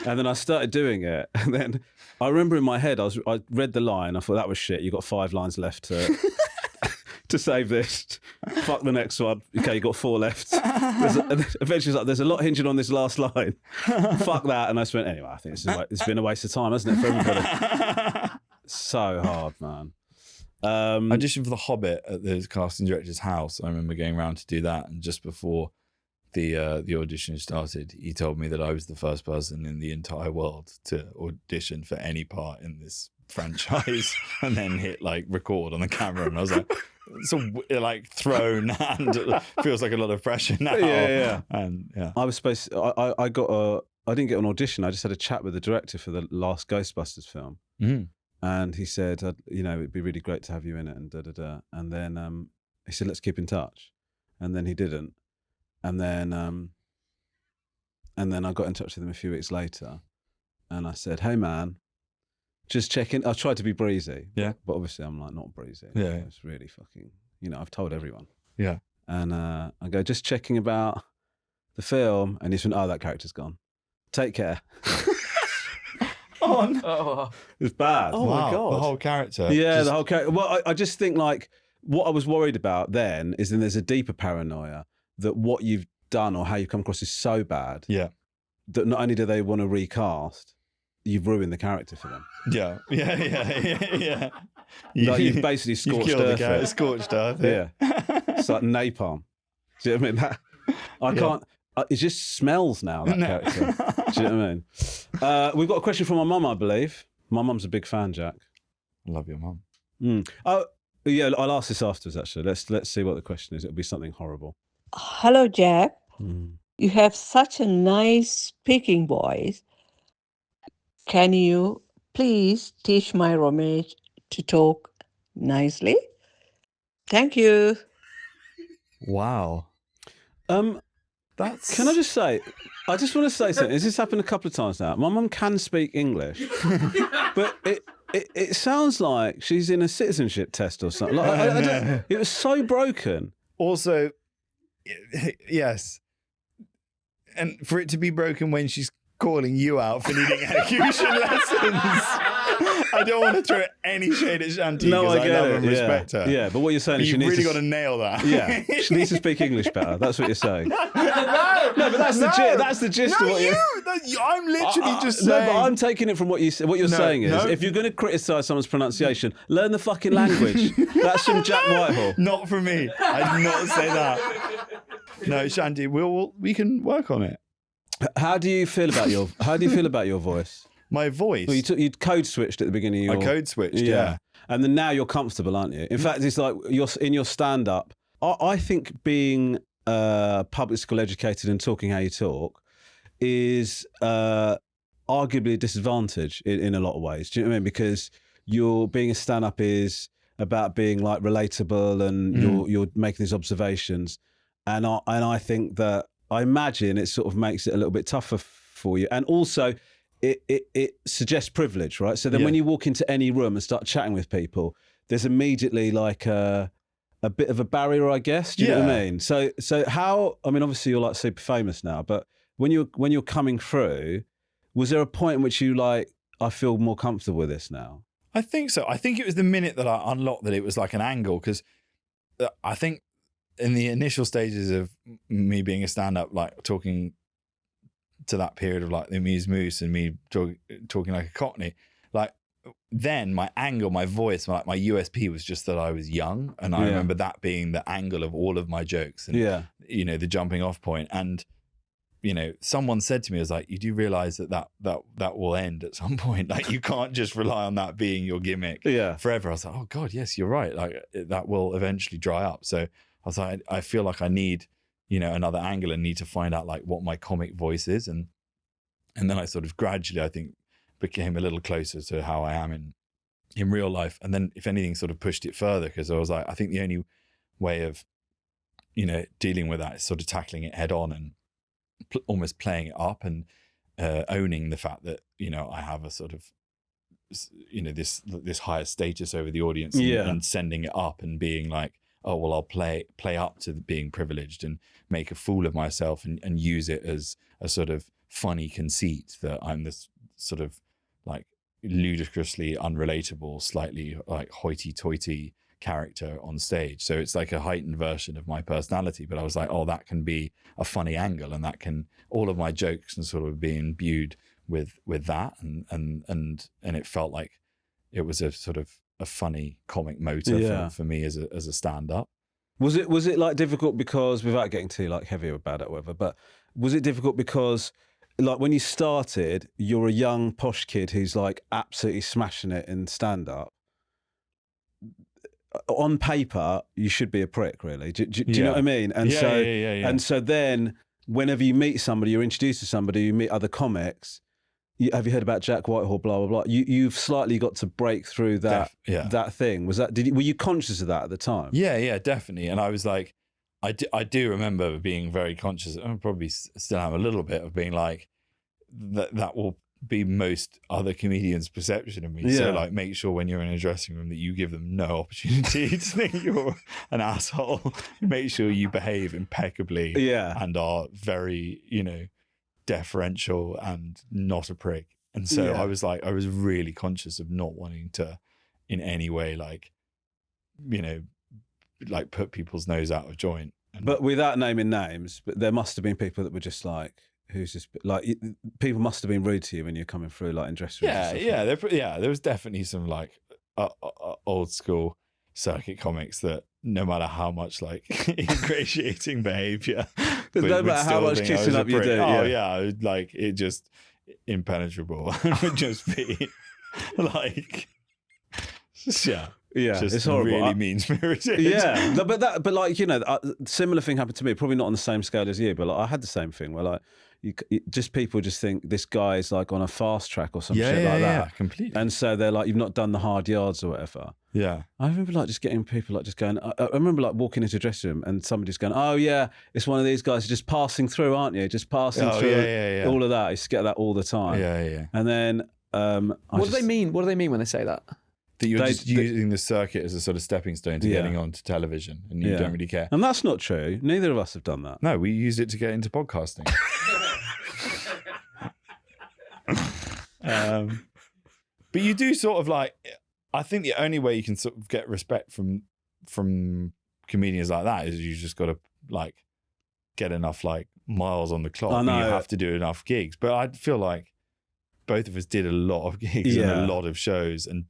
S2: And then I started doing it. And then I remember in my head, I read the line. I thought that was shit. You got 5 lines left to save this. Fuck the next one. Okay, you got 4 left. Eventually, like, there's a lot hinging on this last line. Fuck that. And I just went, anyway, I think it's been a waste of time, hasn't it, for everybody? So hard, man.
S1: Audition for The Hobbit at the casting director's house. I remember going around to do that, and just before the audition started, he told me that I was the first person in the entire world to audition for any part in this franchise, and then hit like record on the camera, and I was like, so like thrown, and it feels like a lot of pressure now.
S2: Yeah.
S1: And yeah,
S2: I was supposed to, I didn't get an audition. I just had a chat with the director for the last Ghostbusters film.
S1: Mm.
S2: And he said, it'd be really great to have you in it, and da-da-da. And then he said, let's keep in touch. And then he didn't. And then I got in touch with him a few weeks later, and I said, hey man, just checking. I tried to be breezy.
S1: Yeah.
S2: But obviously I'm like not breezy.
S1: Yeah.
S2: It's really fucking, I've told everyone.
S1: Yeah.
S2: And I go, just checking about the film. And he's went, oh, that character's gone. Take care.
S5: Oh.
S2: It was bad.
S5: Oh my God.
S1: The whole character.
S2: Yeah, the whole character. Well, I just think like what I was worried about then is then there's a deeper paranoia that what you've done or how you've come across is so bad.
S1: Yeah.
S2: That not only do they want to recast, you've ruined the character for them.
S1: Yeah.
S2: Like you've basically scorched
S1: killed
S2: earth.
S1: the character. Scorched earth.
S2: Yeah. It's like napalm. Do you know what I mean? I can't. It just smells now, that character. Do you know what I mean? We've got a question from my mum, I believe. My mum's a big fan, Jack.
S1: I love your mum.
S2: Oh, yeah, I'll ask this afterwards, actually. Let's see what the question is. It'll be something horrible.
S4: Hello, Jack. You have such a nice speaking voice. Can you please teach my Romesh to talk nicely? Thank you.
S1: Wow.
S2: Can I just say, I just want to say something. This has happened a couple of times now. My mum can speak English, but it sounds like she's in a citizenship test or something. Like, it was so broken.
S1: Also, yes. And for it to be broken when she's calling you out for needing elocution lessons. I don't want to throw any shade at Shanthi because I love and respect her.
S2: Yeah, but what you're saying
S1: But
S2: is
S1: you've really got to nail that.
S2: Yeah, she needs to speak English better. That's what you're saying.
S1: No,
S2: but that's the gist of what you're...
S1: I'm literally just saying...
S2: No, but I'm taking it from what you're saying is, if you're going to criticise someone's pronunciation, learn the fucking language. That's from Jack Whitehall.
S1: Not from me. I did not say that. No, Shanthi, we can work on it.
S2: How do you feel about your voice?
S1: My voice?
S2: Well, you code switched at the beginning of your...
S1: I code switched, yeah.
S2: And then now you're comfortable, aren't you? In fact, it's like in your stand-up. I think being public school educated and talking how you talk is arguably a disadvantage in a lot of ways. Do you know what I mean? Because being a stand-up is about being like relatable and you're making these observations. And I think that, I imagine it sort of makes it a little bit tougher for you. And also it suggests privilege, right? So then when you walk into any room and start chatting with people, there's immediately like a bit of a barrier, I guess. Do you know what I mean? So how? I mean, obviously you're like super famous now, but when you're coming through, was there a point in which you like, I feel more comfortable with this now?
S1: I think so. I think it was the minute that I unlocked that it was like an angle, because I think in the initial stages of me being a stand-up, like talking to that period of like the Amused Moose and me talking like a Cockney, like then my angle, my voice, my USP was just that I was young, and I remember that being the angle of all of my jokes, and you know, the jumping off point. And you know, someone said to me, I was like, you do realize that will end at some point. Like, you can't just rely on that being your gimmick forever. I was like, oh God, yes, you're right. Like, that will eventually dry up. So I was like, I feel like I need, you know, another angle, and need to find out like what my comic voice is. And then I sort of gradually, I think, became a little closer to how I am in real life. And then if anything, sort of pushed it further, because I was like, I think the only way of, you know, dealing with that is sort of tackling it head on and almost playing it up, and owning the fact that, you know, I have a sort of, you know, this higher status over the audience, and sending it up and being like, oh, well, I'll play up to being privileged and make a fool of myself, and use it as a sort of funny conceit that I'm this sort of like ludicrously unrelatable, slightly like hoity-toity character on stage. So it's like a heightened version of my personality, but I was like, oh, that can be a funny angle, and that can, all of my jokes can sort of be imbued with that, and it felt like it was a sort of a funny comic motor for me as a stand-up.
S2: Was it like difficult because, without getting too like heavy about it or whatever, but was it difficult because like when you started, you're a young posh kid who's like absolutely smashing it in stand-up? On paper, you should be a prick, really. Do you know what I mean? And and so then, whenever you meet somebody, you're introduced to somebody, you meet other comics. Have you heard about Jack Whitehall? Blah blah blah. You've slightly got to break through that that thing. Was that? Were you conscious of that at the time?
S1: Yeah, definitely. And I was like, I do remember being very conscious. I probably still am a little bit of being like, that will be most other comedians' perception of me. So like, make sure when you're in a dressing room that you give them no opportunity to think you're an asshole. Make sure you behave impeccably and are very, you know, deferential and not a prick. And so I was like, I was really conscious of not wanting to in any way, like, you know, like put people's nose out of joint.
S2: But without naming names, but there must have been people that were just like, who's just like, people must have been rude to you when you're coming through like in dressing rooms.
S1: There was definitely some like old school circuit comics that no matter how much like ingratiating behavior,
S2: no matter how much kissing up you do,
S1: like it just impenetrable. It would just be like, just
S2: it's horrible.
S1: Really mean-spirited.
S2: Yeah, but like, you know, similar thing happened to me. Probably not on the same scale as you, but like I had the same thing where like people just think this guy's like on a fast track or some shit like that.
S1: Yeah, completely.
S2: And so they're like, you've not done the hard yards or whatever.
S1: Yeah.
S2: I remember like just getting people like just going, I remember like walking into a dressing room and somebody just going, oh yeah, it's one of these guys just passing through, aren't you? Just passing through.
S1: Yeah.
S2: All of that. I used to get that all the time.
S1: Yeah.
S2: And then
S5: what do they mean? What do they mean when they say that?
S1: That you're just using the circuit as a sort of stepping stone to getting onto television, and you don't really care.
S2: And that's not true. Neither of us have done that.
S1: No, we used it to get into podcasting. But you do sort of like, I think the only way you can sort of get respect from comedians like that is you just got to like get enough like miles on the clock.
S2: I know.
S1: You have to do enough gigs. But I feel like both of us did a lot of gigs and a lot of shows and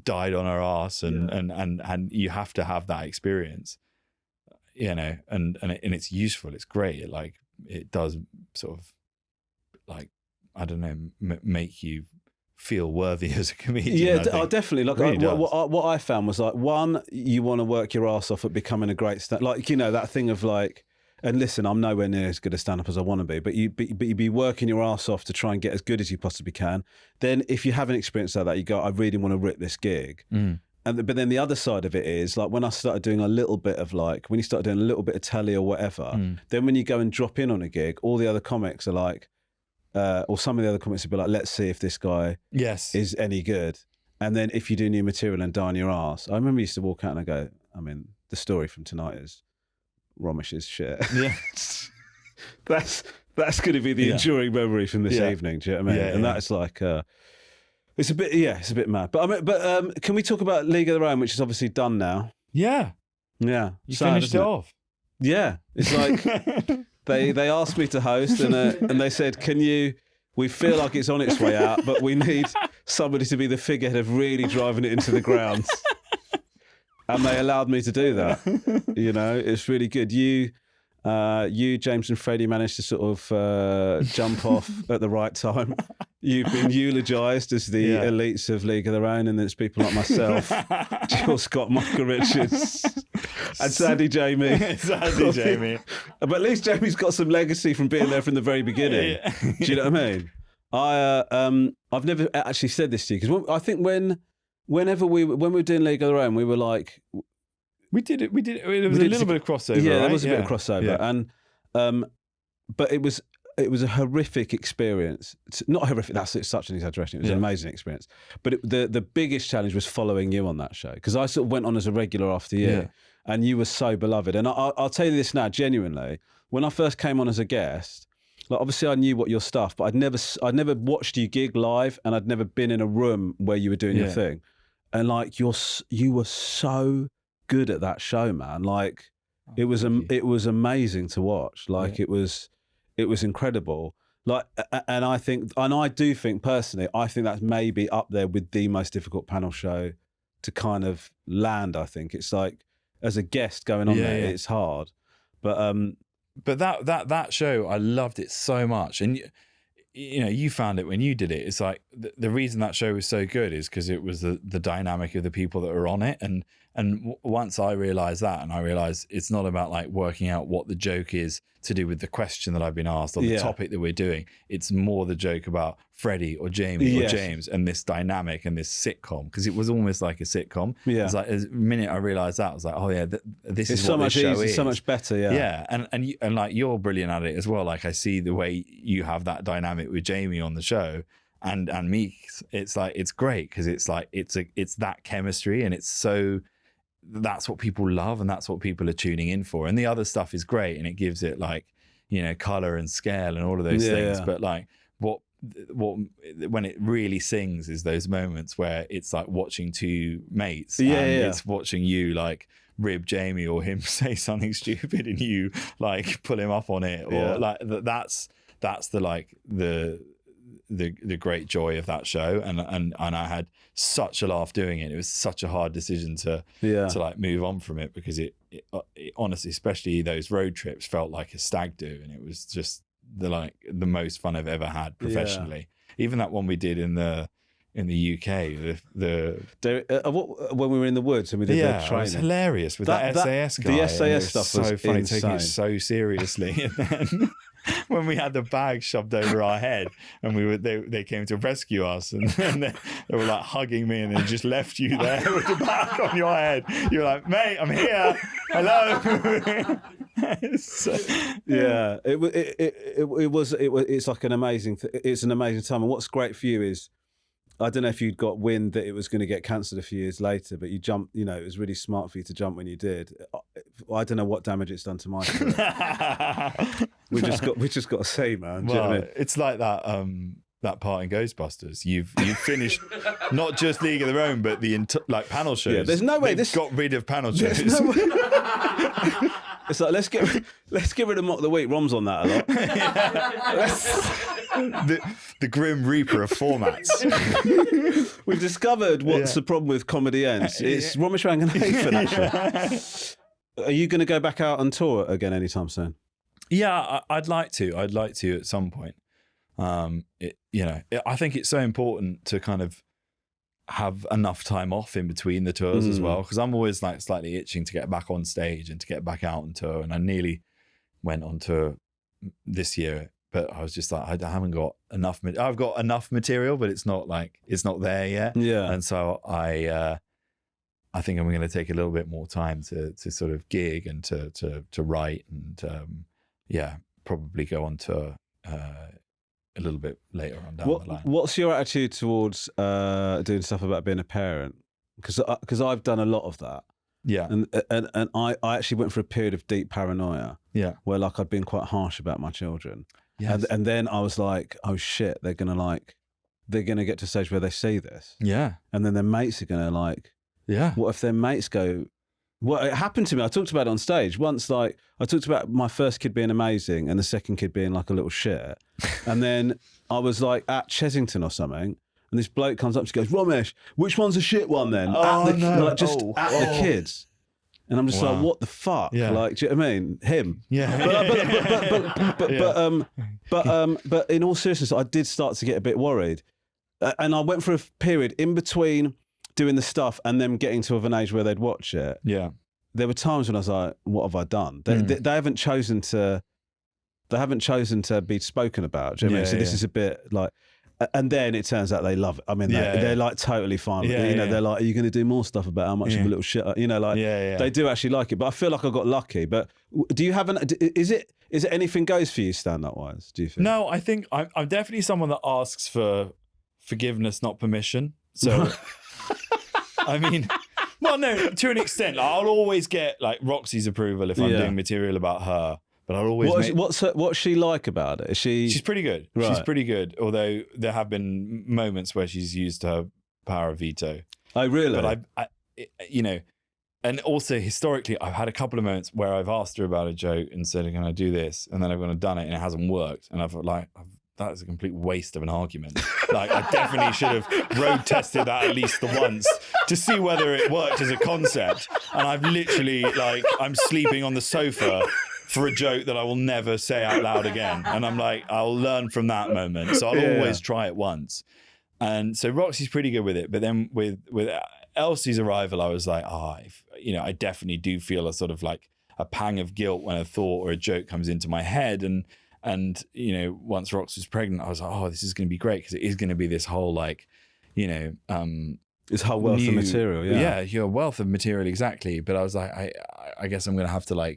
S1: died on our ass, and you have to have that experience, you know, and it's useful. It's great. It does sort of like, I don't know, make you feel worthy as a comedian.
S2: Yeah, definitely. Like really what I found was like, one, you want to work your ass off at becoming a great stand, like, you know, that thing of like, and listen, I'm nowhere near as good a stand-up as I want to be, but you'd be working your ass off to try and get as good as you possibly can. Then if you haven't experienced like that, you go, I really want to rip this gig. But then the other side of it is like, when I started doing a little bit of like, when you start doing a little bit of telly or whatever, then when you go and drop in on a gig, all the other comics are like, or some of the other comics will be like, let's see if this guy is any good. And then if you do new material and die on your ass, I remember you used to walk out and I go, I mean, the story from tonight is Romesh's shit.
S1: Yeah.
S2: That's going to be the
S1: Yeah.
S2: enduring memory from this
S1: Yeah.
S2: evening. Do you know what I mean?
S1: Yeah,
S2: And
S1: yeah.
S2: that's like, it's a bit mad. But I mean, can we talk about League of Their Own, which is obviously done now?
S1: Yeah.
S2: Yeah,
S1: You
S2: sad,
S1: finished
S2: isn't
S1: it off.
S2: Yeah, it's like they asked me to host, and they said, we feel like it's on its way out, but we need somebody to be the figurehead of really driving it into the ground. And they allowed me to do that. You know, it's really good. You, James and Freddie managed to sort of jump off at the right time. You've been eulogised as the elites of League of Their Own, and there's people like myself, Jill Scott, Michael Richards, and Sandy Jamie.
S1: Sandy Jamie.
S2: But at least Jamie's got some legacy from being there from the very beginning.
S1: Yeah.
S2: Do you know what I mean? I've never actually said this to you because I think whenever we were doing League of Their Own, we were like,
S1: We did it. There was a little bit of crossover.
S2: yeah, there
S1: right?
S2: was a bit of crossover,
S1: Yeah.
S2: and but it was a horrific experience. Not horrific. That's such an exaggeration. It was an amazing experience. But the biggest challenge was following you on that show because I sort of went on as a regular after you,
S1: Yeah.
S2: and you were so beloved. And I'll tell you this now, genuinely, when I first came on as a guest, like obviously I knew what your stuff, but I'd never watched you gig live, and I'd never been in a room where you were doing your thing, and like you were so good at that show, man. Like it was amazing to watch. Like it was incredible. Like, and I do think personally, I think that's maybe up there with the most difficult panel show to kind of land. I think it's like as a guest going on there, it's hard. But
S1: that show, I loved it so much, and you know, you found it when you did it. It's like the reason that show was so good is because it was the dynamic of the people that were on it, and once I realised that, and I realised it's not about like working out what the joke is to do with the question that I've been asked or the topic that we're doing. It's more the joke about Freddie or Jamie or James and this dynamic and this sitcom, because it was almost like a sitcom.
S2: Yeah.
S1: It's like the minute I realised that, I was like, oh yeah, this
S2: it's
S1: is
S2: so
S1: what
S2: much
S1: this show
S2: easier,
S1: is.
S2: so much better. Yeah.
S1: Yeah, and like you're brilliant at it as well. Like I see the way you have that dynamic with Jamie on the show, and me. It's like it's great because it's like it's that chemistry, and it's so. That's what people love, and that's what people are tuning in for. And the other stuff is great, and it gives it like, you know, color and scale and all of those things. But like what when it really sings is those moments where it's like watching two mates. It's watching you like rib Jamie or him say something stupid and you like pull him up on it, or like that's the like the great joy of that show, and I had such a laugh doing it. It was such a hard decision to like move on from it, because it honestly, especially those road trips, felt like a stag do, and it was just the most fun I've ever had professionally. Even that one we did in the UK,
S2: when we were in the woods and we did the
S1: it
S2: training.
S1: was hilarious with that SAS guy.
S2: The SAS stuff
S1: so
S2: was
S1: funny,
S2: insane.
S1: taking it so seriously. And then when we had the bag shoved over our head, and they came to rescue us, and they were like hugging me, and they just left you there with the bag on your head. You're like, mate, I'm here. Hello.
S2: It's like an amazing. It's an amazing time, and what's great for you is, I don't know if you'd got wind that it was going to get cancelled a few years later, but you jumped. You know, it was really smart for you to jump when you did. I don't know what damage it's done to my career. we just got to see, man. Do you know what I mean?
S1: It's like that part in Ghostbusters. You've finished not just League of Their Own, but the like panel shows.
S2: Yeah, there's no way
S1: They've got rid of panel shows.
S2: There's no way. It's like let's get rid of Mock the Week. Rom's on that a lot.
S1: The Grim Reaper of formats.
S2: We've discovered what's the problem with comedy ends. It's Romesh Ranganathan, actually. Are you going to go back out on tour again anytime soon?
S1: Yeah, I'd like to. I'd like to at some point. I think it's so important to kind of have enough time off in between the tours as well, because I'm always like slightly itching to get back on stage and to get back out on tour. And I nearly went on tour this year, but I was just like, I haven't got enough. I've got enough material, but it's not there yet. Yeah. And so I think I'm going to take a little bit more time to sort of gig and to write and probably go on tour a little bit later on down the line.
S2: What's your attitude towards doing stuff about being a parent? Because I've done a lot of that,
S1: Yeah.
S2: And I actually went for a period of deep paranoia
S1: Yeah.
S2: where like I'd been quite harsh about my children.
S1: Yes.
S2: And then I was like, oh shit, they're gonna get to a stage where they see this.
S1: Yeah.
S2: And then their mates are gonna like,
S1: Yeah.
S2: what if their mates go, well, it happened to me. I talked about it on stage once. Like I talked about my first kid being amazing and the second kid being like a little shit. And then I was like at Chesington or something, and this bloke comes up and goes, Romesh, which one's a shit one then?
S1: Oh,
S2: at the,
S1: no.
S2: like, just at the kids. And I'm just
S1: Wow.
S2: like, what the fuck?
S1: Yeah.
S2: Like, do you know what I mean? Him.
S1: Yeah.
S2: But in all seriousness, I did start to get a bit worried. And I went for a period in between doing the stuff and them getting to an age where they'd watch it.
S1: Yeah.
S2: There were times when I was like, what have I done? They haven't chosen to be spoken about. Do you know what I mean? So this is a bit like, and then it turns out they love it. I mean, they're like totally fine with it. You know, they're like, are you going to do more stuff about how much of a little shit? You know, like they do actually like it. But I feel like I got lucky. But do you have is it anything goes for you stand-up wise, do you think?
S1: No, I think I'm definitely someone that asks for forgiveness, not permission. So, I mean, well, no, to an extent. Like, I'll always get like Roxy's approval if I'm doing material about her. But I'll always
S2: what's she like about it? She's
S1: pretty good.
S2: Right.
S1: She's pretty good. Although there have been moments where she's used her power of veto.
S2: Oh, really?
S1: But I you know, and also historically, I've had a couple of moments where I've asked her about a joke and said, "Can I do this?" And then I've gone and done it, and it hasn't worked. And I've like, that is a complete waste of an argument. Like, I definitely should have road tested that at least the once to see whether it worked as a concept. And I've literally I'm sleeping on the sofa for a joke that I will never say out loud again. And I'm like, I'll learn from that moment. So I'll always try it once. And so Roxy's pretty good with it. But then with Elsie's arrival, I was like, I definitely do feel a sort of like a pang of guilt when a thought or a joke comes into my head. And you know, once Rox was pregnant, I was like, oh, this is going to be great because it is going to be this whole
S2: this whole wealth of material.
S1: Yeah, your wealth of material, exactly. But I was like, I guess I'm going to have to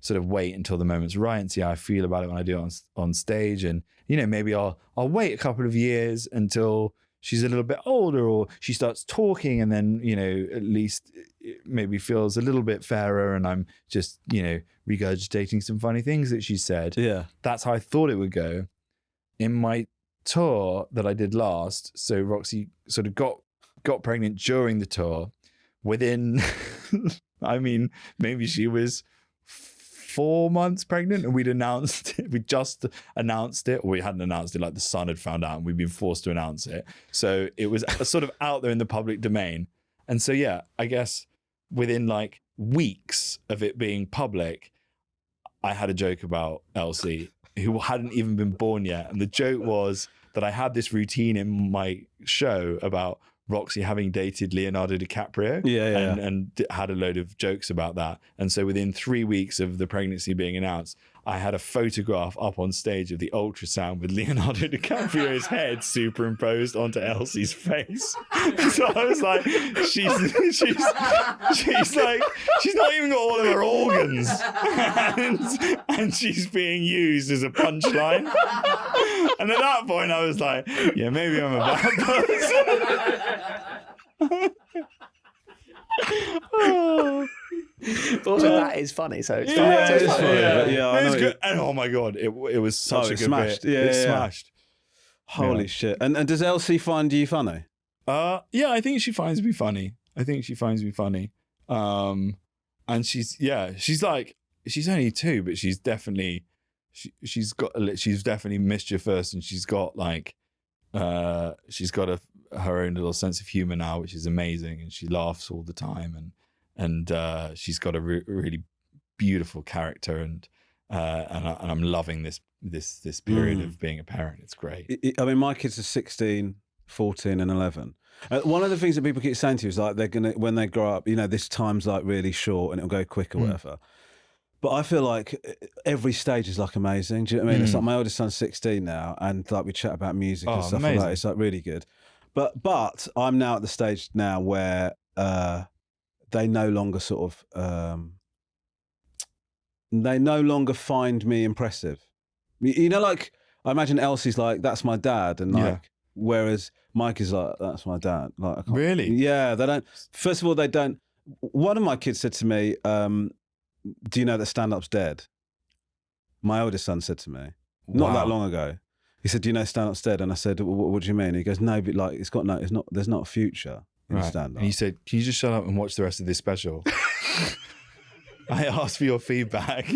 S1: sort of wait until the moment's right and see how I feel about it when I do it on stage. And, you know, maybe I'll wait a couple of years until she's a little bit older or she starts talking, and then, you know, at least it maybe feels a little bit fairer and I'm just, you know, regurgitating some funny things that she said.
S2: Yeah.
S1: That's how I thought it would go. In my tour that I did last, so Roxy sort of got pregnant during the tour. Within, I mean, maybe she was 4 months pregnant and we'd announced it. We just announced it, or we hadn't announced it, like the Sun had found out and we'd been forced to announce it. So it was sort of out there in the public domain. And so, yeah, I guess within like weeks of it being public, I had a joke about Elsie who hadn't even been born yet. And the joke was that I had this routine in my show about Roxy having dated Leonardo DiCaprio and had a load of jokes about that. And so within 3 weeks of the pregnancy being announced, I had a photograph up on stage of the ultrasound with Leonardo DiCaprio's head superimposed onto Elsie's face. So I was like, she's like, she's not even got all of her organs. And she's being used as a punchline. And at that point I was like, yeah, maybe I'm a bad person.
S5: But also that is funny, so it's fine.
S2: Yeah,
S5: So it's
S2: it's
S5: fine.
S2: funny,
S5: Yeah.
S2: but yeah, I
S1: It was
S2: know
S1: good. And oh my God, it was such a
S2: it
S1: good
S2: smashed.
S1: bit.
S2: Yeah,
S1: It
S2: yeah.
S1: smashed.
S2: Holy shit. And does Elsie find you funny?
S1: Yeah, I think she finds me funny. And she's only 2, but she's definitely mischievous, and she's got her own little sense of humor now, which is amazing. And she laughs all the time, and she's got a really beautiful character, and I'm loving this period of being a parent. It's great.
S2: I mean, my kids are 16, 14 and 11. One of the things that people keep saying to you is like, they're going to, when they grow up, you know, this time's like really short and it'll go quick or whatever. But I feel like every stage is like amazing. Do you know what I mean? It's like my oldest son's 16 now, and like we chat about music and stuff like that. It's like really good. But I'm now at the stage now where they no longer sort of they no longer find me impressive. You know, like I imagine Elsie's like, that's my dad, and like whereas Mike is like, that's my dad. Like, I can't,
S1: Really?
S2: Yeah, they don't. First of all, they don't. One of my kids said to me, do you know that stand-up's dead? My oldest son said to me, not that long ago. He said, do you know stand-up's dead? And I said, what do you mean? He goes, no, but like, there's not a future in stand-up.
S1: And he said, can you just shut up and watch the rest of this special? I asked for your feedback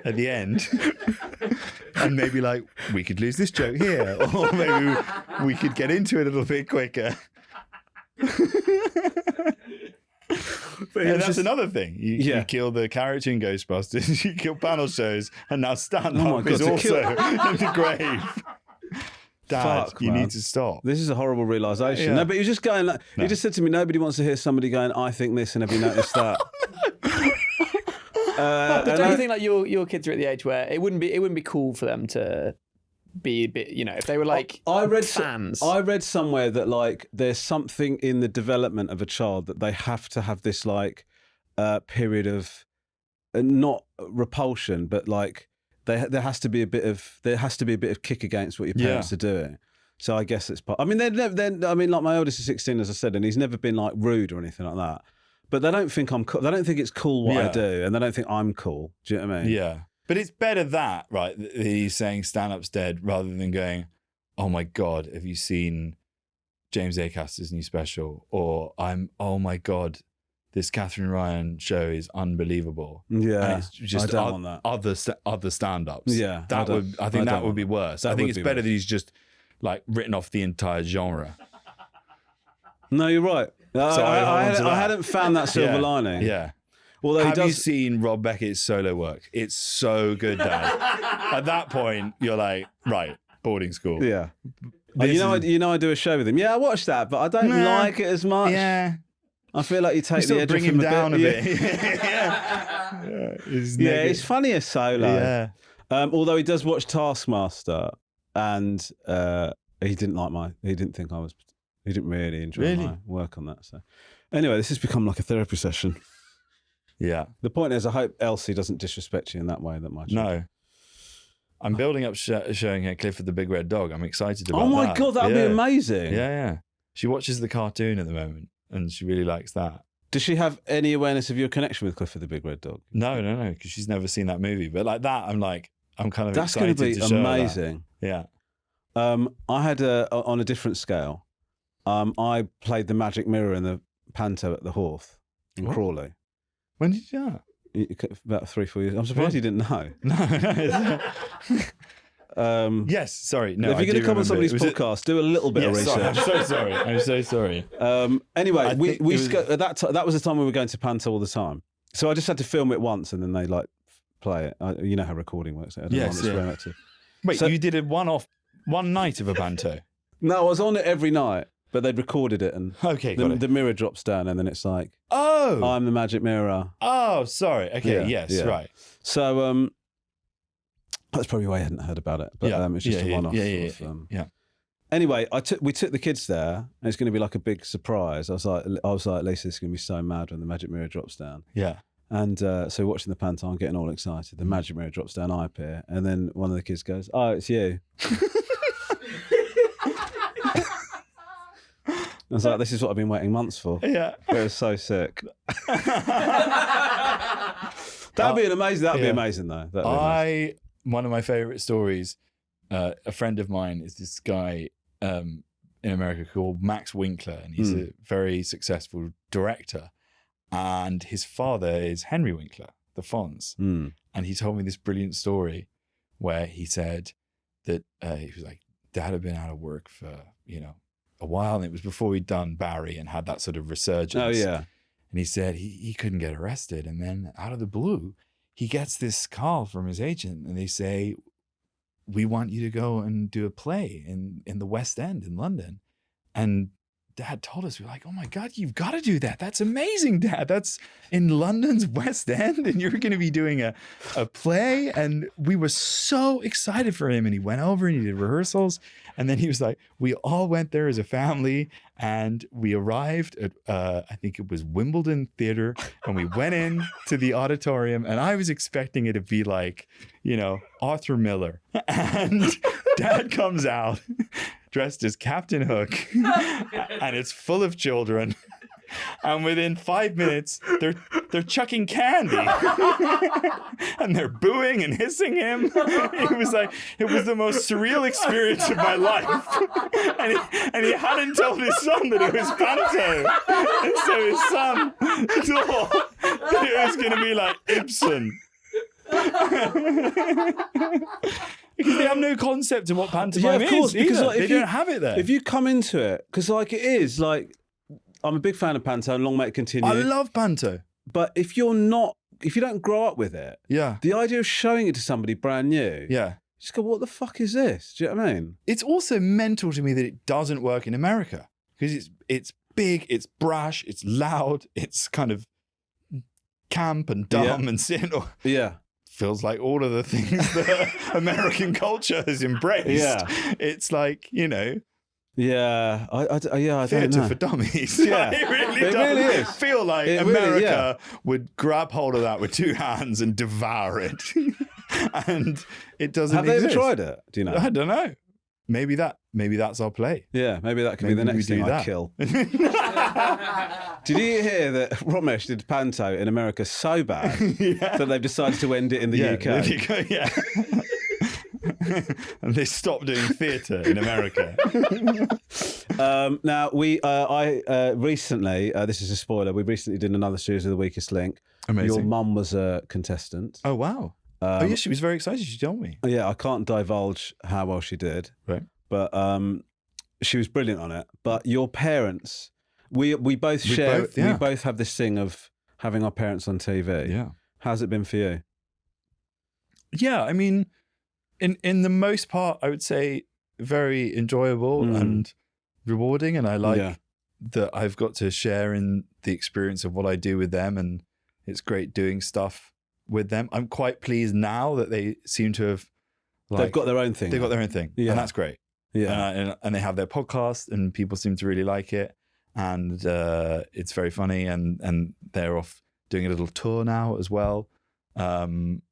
S1: at the end. And maybe like, we could lose this joke here. Or maybe we could get into it a little bit quicker. And that's another thing. You kill the character in Ghostbusters, you kill panel shows, and now stand-up is also in the grave. Dad, you need to stop.
S2: This is a horrible realisation. No, but you're just going like, he just said to me, nobody wants to hear somebody going, I think this, and have you noticed that?
S5: But don't you think like your kids are at the age where it wouldn't be cool for them to be a bit, you know, if they were like fans?
S2: I read somewhere that like there's something in the development of a child that they have to have this like period of not repulsion, but like there has to be a bit of kick against what your parents are doing. So I guess it's part. I mean, I mean, like my oldest is 16, as I said, and he's never been like rude or anything like that. But they don't think I'm cool. They don't think it's cool what I do, and they don't think I'm cool. Do you know what I mean?
S1: Yeah. But it's better that, right, that he's saying stand-up's dead rather than going, oh my God, have you seen James Acaster's new special? Or oh my God, this Catherine Ryan show is unbelievable.
S2: Yeah.
S1: And it's just
S2: I don't want that.
S1: other stand-ups.
S2: Yeah.
S1: I think that would be worse. I think it's better that he's just like written off the entire genre.
S2: No, you're right.
S1: So
S2: I hadn't found that silver lining.
S1: Yeah.
S2: Although
S1: Have you seen Rob Beckett's solo work? It's so good, Dad. At that point, you're like, right, boarding school.
S2: Yeah. You know, I do a show with him. Yeah, I watched that, but I don't like it as much.
S1: Yeah.
S2: I feel like you take
S1: You
S2: the edge
S1: bring
S2: off
S1: him down a bit.
S2: Yeah, it's funny as solo.
S1: Yeah.
S2: Although he does watch Taskmaster, and he didn't really enjoy my work on that. So anyway, this has become like a therapy session.
S1: Yeah.
S2: The point is, I hope Elsie doesn't disrespect you in that way that much.
S1: No. I'm building up showing her Clifford the Big Red Dog. I'm excited about that.
S2: Oh my God, that would be amazing.
S1: Yeah. She watches the cartoon at the moment and she really likes that.
S2: Does she have any awareness of your connection with Clifford the Big Red Dog?
S1: No, because she's never seen that movie. But like that, I'm kind of
S2: That's
S1: excited
S2: going to be amazing.
S1: Yeah.
S2: I had on a different scale. I played the magic mirror in the Panto at the Horth in Crawley.
S1: When did you do that?
S2: About 3-4 years. I'm surprised you didn't know.
S1: No. Yes, sorry. No,
S2: if you're going to come on somebody's podcast, do a little bit of research.
S1: I'm so sorry. I'm so sorry.
S2: Anyway, that was the time we were going to Panto all the time. So I just had to film it once, and then they like play it. You know how recording works. I don't know to.
S1: Wait, you did one night of a Panto?
S2: No, I was on it every night. But they'd recorded it, and the mirror drops down, and then it's like,
S1: oh,
S2: I'm the magic mirror.
S1: Oh, sorry. Okay, right.
S2: So that's probably why I hadn't heard about it. But it's just a one-off.
S1: Yeah.
S2: Anyway, we took the kids there, and it's going to be like a big surprise. I was like, Lisa, this is going to be so mad when the magic mirror drops down. Yeah. And so watching the Panto, I'm getting all excited. The magic mirror drops down, I appear, and then one of the kids goes, "Oh, it's you." I was like, this is what I've been waiting months for. Yeah. It was so sick. That'd be amazing, though.
S1: One of my favourite stories, a friend of mine is this guy in America called Max Winkler, and he's a very successful director. And his father is Henry Winkler, the Fonz. And he told me this brilliant story where he said that he was like, Dad had been out of work for, a while, and it was before he'd done Barry and had that sort of resurgence.
S2: Oh, yeah.
S1: And he said he couldn't get arrested. And then out of the blue, he gets this call from his agent, and they say, we want you to go and do a play in the West End in London. And Dad told us, we're like, oh my God, you've got to do that. That's amazing, Dad. That's in London's West End, and you're going to be doing a play. And we were so excited for him. And he went over and he did rehearsals. And then he was like, we all went there as a family, and we arrived at, I think it was Wimbledon Theatre, and we went in to the auditorium, and I was expecting it to be like, Arthur Miller. And Dad comes out dressed as Captain Hook, and it's full of children. And within 5 minutes, they're chucking candy. And they're booing and hissing him. It was the most surreal experience of my life. And he hadn't told his son that it was Panto. And so his son thought that it was going to be like Ibsen. Because they have no concept of what pantomime is. Because like, they don't have it there.
S2: If you come into it, because like it is like, I'm a big fan of Panto and long may it continue.
S1: I love Panto.
S2: But if you don't grow up with it, the idea of showing it to somebody brand new, just go, what the fuck is this? Do you know what I mean?
S1: It's also mental to me that it doesn't work in America because it's big, it's brash, it's loud, it's kind of camp and dumb and sin. Feels like all of the things that American culture has embraced. It's like, you know.
S2: I don't know.
S1: Theatre for dummies. It really does feel like America would grab hold of that with two hands and devour it. And it doesn't
S2: Have they
S1: exist.
S2: ever tried it? Do you know?
S1: I don't know. Maybe that's our play.
S2: Yeah, maybe that could be the next thing I kill. Did you hear that Romesh did Panto in America so bad that they've decided to end it in the UK?
S1: And they stopped doing theatre in America.
S2: Now, I recently, this is a spoiler, we recently did another series of The Weakest Link.
S1: Amazing.
S2: Your mum was a contestant.
S1: Oh, wow. Oh, yeah, she was very excited. She told me.
S2: Yeah, I can't divulge how well she did.
S1: Right.
S2: But she was brilliant on it. But your parents, we both have this thing of having our parents on TV.
S1: Yeah.
S2: How's it been for you?
S1: Yeah, I mean, in the most part, I would say very enjoyable and rewarding. And I like that I've got to share in the experience of what I do with them. And it's great doing stuff with them. I'm quite pleased now that they seem to have
S2: they've got their own thing.
S1: They've got their own thing. Yeah. And that's great.
S2: Yeah.
S1: And they have their podcast and people seem to really like it. And it's very funny. And they're off doing a little tour now as well. And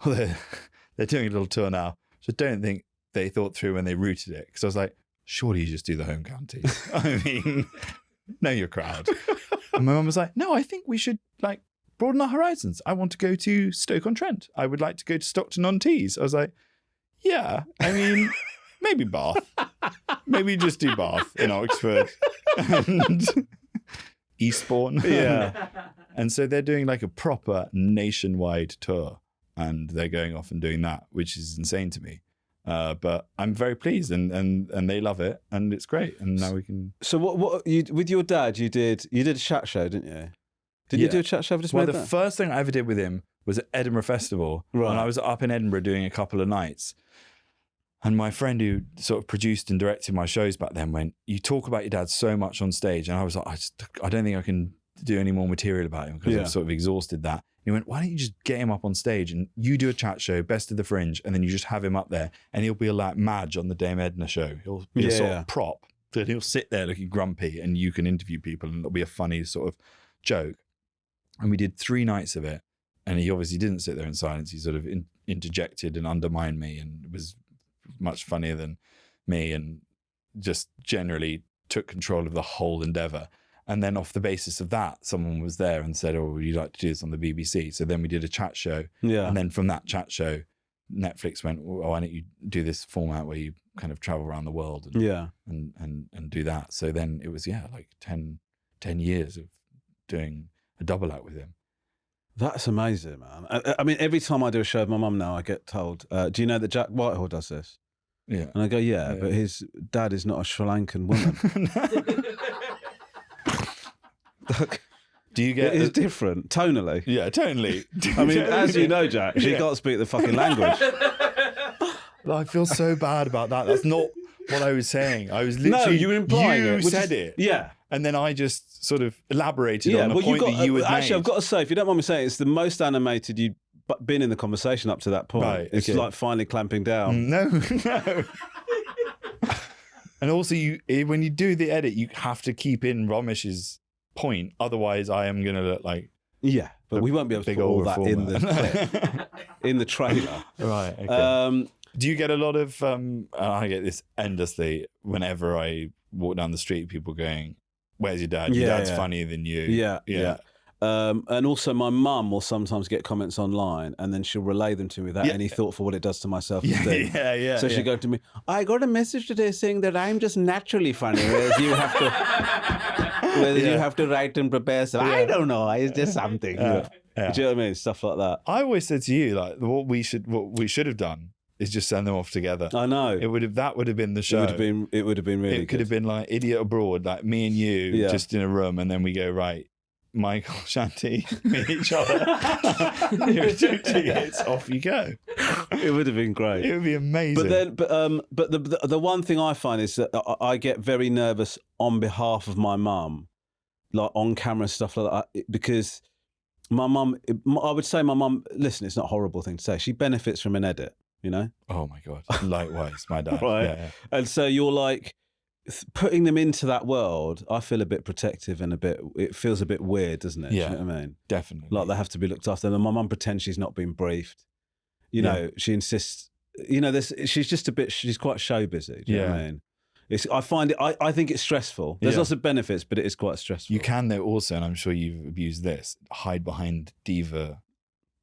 S1: they're doing a little tour now. So I don't think they thought through when they routed it. Because I was like, surely you just do the home counties. I mean, know your crowd. And my mum was like, no, I think we should like broaden our horizons. I want to go to Stoke-on-Trent. I would like to go to Stockton-on-Tees. I was like, yeah, I mean, maybe Bath. Maybe just do Bath in Oxford and Eastbourne.
S2: Yeah.
S1: And so they're doing like a proper nationwide tour and they're going off and doing that, which is insane to me. But I'm very pleased and they love it and it's great. And now we can.
S2: So what you with your dad, you did a chat show, didn't you? Did you do a chat show?
S1: Well, the first thing I ever did with him was at Edinburgh Festival.
S2: Right.
S1: And I was up in Edinburgh doing a couple of nights. And my friend who sort of produced and directed my shows back then went, you talk about your dad so much on stage. And I was like, I don't think I can do any more material about him because I've sort of exhausted that. He went, why don't you just get him up on stage and you do a chat show, Best of the Fringe, and then you just have him up there and he'll be like Madge on the Dame Edna show. He'll be a sort of prop that he'll sit there looking grumpy and you can interview people and it'll be a funny sort of joke. And we did 3 nights of it. And he obviously didn't sit there in silence. He sort of interjected and undermined me and was much funnier than me and just generally took control of the whole endeavor. And then off the basis of that, someone was there and said, oh, would you like to do this on the BBC? So then we did a chat show. Yeah. And then from that chat show, Netflix went, well, why don't you do this format where you kind of travel around the world and do that. So then it was, like 10 years of doing a double act with him.
S2: That's amazing, man. I mean, every time I do a show with my mum now, I get told, do you know that Jack Whitehall does this?
S1: Yeah.
S2: And I go, yeah, but his dad is not a Sri Lankan woman.
S1: Do you get...
S2: It is different, tonally.
S1: Yeah, totally.
S2: I mean, as you know, Jack, she can't speak the fucking language.
S1: I feel so bad about that. That's not what I was saying. I was literally...
S2: No, you were implying it.
S1: You said it.
S2: Yeah.
S1: And then I just sort of elaborated on the point that you had
S2: actually,
S1: made.
S2: I've got to say, if you don't mind me saying, it's the most animated you've been in the conversation up to that point.
S1: Right,
S2: it's like finally clamping down.
S1: No. And also, when you do the edit, you have to keep in Romesh's point. Otherwise, I am going to look like...
S2: Yeah, but we won't be able to put all that in the clip, in the trailer.
S1: Right, okay. Do you get a lot of... I get this endlessly whenever I walk down the street, people going, where's your dad? Your
S2: Yeah,
S1: dad's
S2: yeah.
S1: funnier than you.
S2: Yeah. And also my mum will sometimes get comments online and then she'll relay them to me without any thought for what it does to my self-esteem.
S1: Yeah.
S2: So she'll go to me, I got a message today saying that I'm just naturally funny, whereas you have to you have to write and prepare. So I don't know, it's just something.
S1: Yeah.
S2: Do you know what I mean? Stuff like that.
S1: I always said to you, like, what we should have done is just send them off together.
S2: I know.
S1: That would have been the show.
S2: It would have been really
S1: It could have been like Idiot Abroad, like me and you just in a room, and then we go, right, Michael, Shanthi, meet each other. Here are 2 tickets, off you go.
S2: It would have been great.
S1: It would be amazing.
S2: But the one thing I find is that I get very nervous on behalf of my mum, like on camera stuff like that, because my mum, I would say my mum, listen, it's not a horrible thing to say. She benefits from an edit, you know?
S1: Oh my God. Likewise, my dad.
S2: Right.
S1: Yeah.
S2: And so you're like, putting them into that world, I feel a bit protective and it feels a bit weird, doesn't it?
S1: Yeah.
S2: Do you know what I mean?
S1: Definitely.
S2: Like they have to be looked after. And my mum pretends she's not been briefed. You know, she insists, you know, she's just she's quite show busy. Do you know what I mean? I think it's stressful. There's lots of benefits, but it is quite stressful.
S1: You can though also, and I'm sure you've abused this, hide behind diva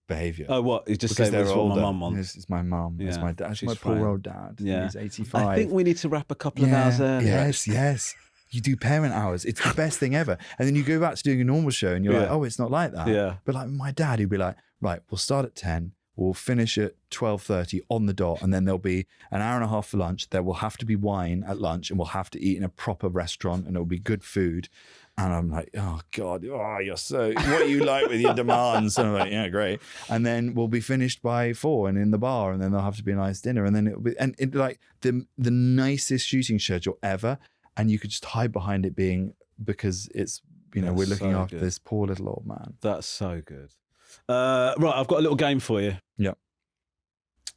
S1: behaviour.
S2: Oh, what? You just
S1: Because
S2: say
S1: they're
S2: that's what
S1: older.
S2: my mum wants.
S1: This is my mum. It's
S2: Yeah,
S1: my dad.
S2: she's
S1: My poor
S2: frail.
S1: old dad.
S2: Yeah.
S1: He's 85.
S2: I think we need to wrap a couple of hours early.
S1: Yes. You do parent hours. It's the best thing ever. And then you go back to doing a normal show and you're like, oh, it's not like that.
S2: Yeah.
S1: But like my dad, he'd be like, right, we'll start at 10. We'll finish at 12:30 on the dot. And then there'll be an hour and a half for lunch. There will have to be wine at lunch and we'll have to eat in a proper restaurant and it'll be good food. And I'm like, oh God, you're so, what are you like with your demands? And I'm like, yeah, great. And then we'll be finished by 4 and in the bar, and then there'll have to be a nice dinner. And then it'll be, and it like the nicest shooting schedule ever. And you could just hide behind it being, because it's, you know, we're looking after this poor little old man.
S2: That's so good. Right, I've got a little game for you.
S1: Yeah.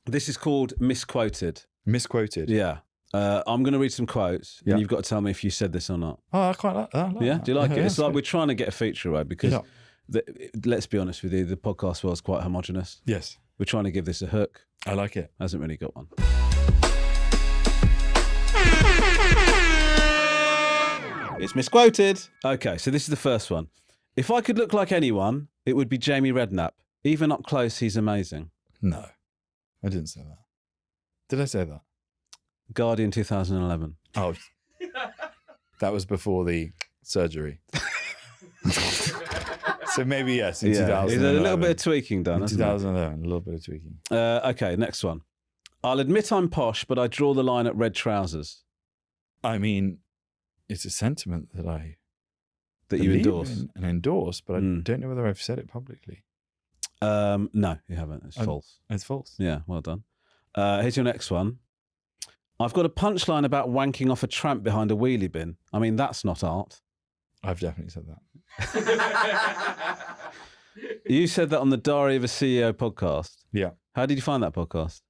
S2: This is called Misquoted.
S1: Misquoted.
S2: Yeah. I'm going to read some quotes,
S1: Yeah.
S2: and you've got to tell me if you said this or not.
S1: Oh, I quite like that. I like
S2: Yeah?
S1: that.
S2: Do you like it?
S1: Yeah,
S2: It's
S1: that's
S2: like
S1: good.
S2: we're trying to get a feature away because,
S1: Yeah.
S2: let's be honest with you, the podcast world's quite homogenous.
S1: Yes,
S2: We're trying to give this a hook.
S1: I like it.
S2: Hasn't really got one. It's Misquoted. Okay, so this is the first one. If I could look like anyone, it would be Jamie Redknapp. Even up close, he's amazing.
S1: No, I didn't say that. Did I say that?
S2: Guardian 2011.
S1: Oh, that was before the surgery. So maybe yes, in 2011.
S2: There's a little bit of tweaking done,
S1: In
S2: hasn't there?
S1: 2011, a little bit of tweaking.
S2: Okay, next one. I'll admit I'm posh, but I draw the line at red trousers.
S1: I mean, it's a sentiment that I
S2: That you
S1: believe
S2: endorse.
S1: in and endorse, but I don't know whether I've said it publicly.
S2: No, you haven't. It's false.
S1: It's false.
S2: Yeah, well done. Here's your next one. I've got a punchline about wanking off a tramp behind a wheelie bin. I mean, that's not art.
S1: I've definitely said that.
S2: You said that on the Diary of a CEO podcast.
S1: Yeah.
S2: How did you find that podcast?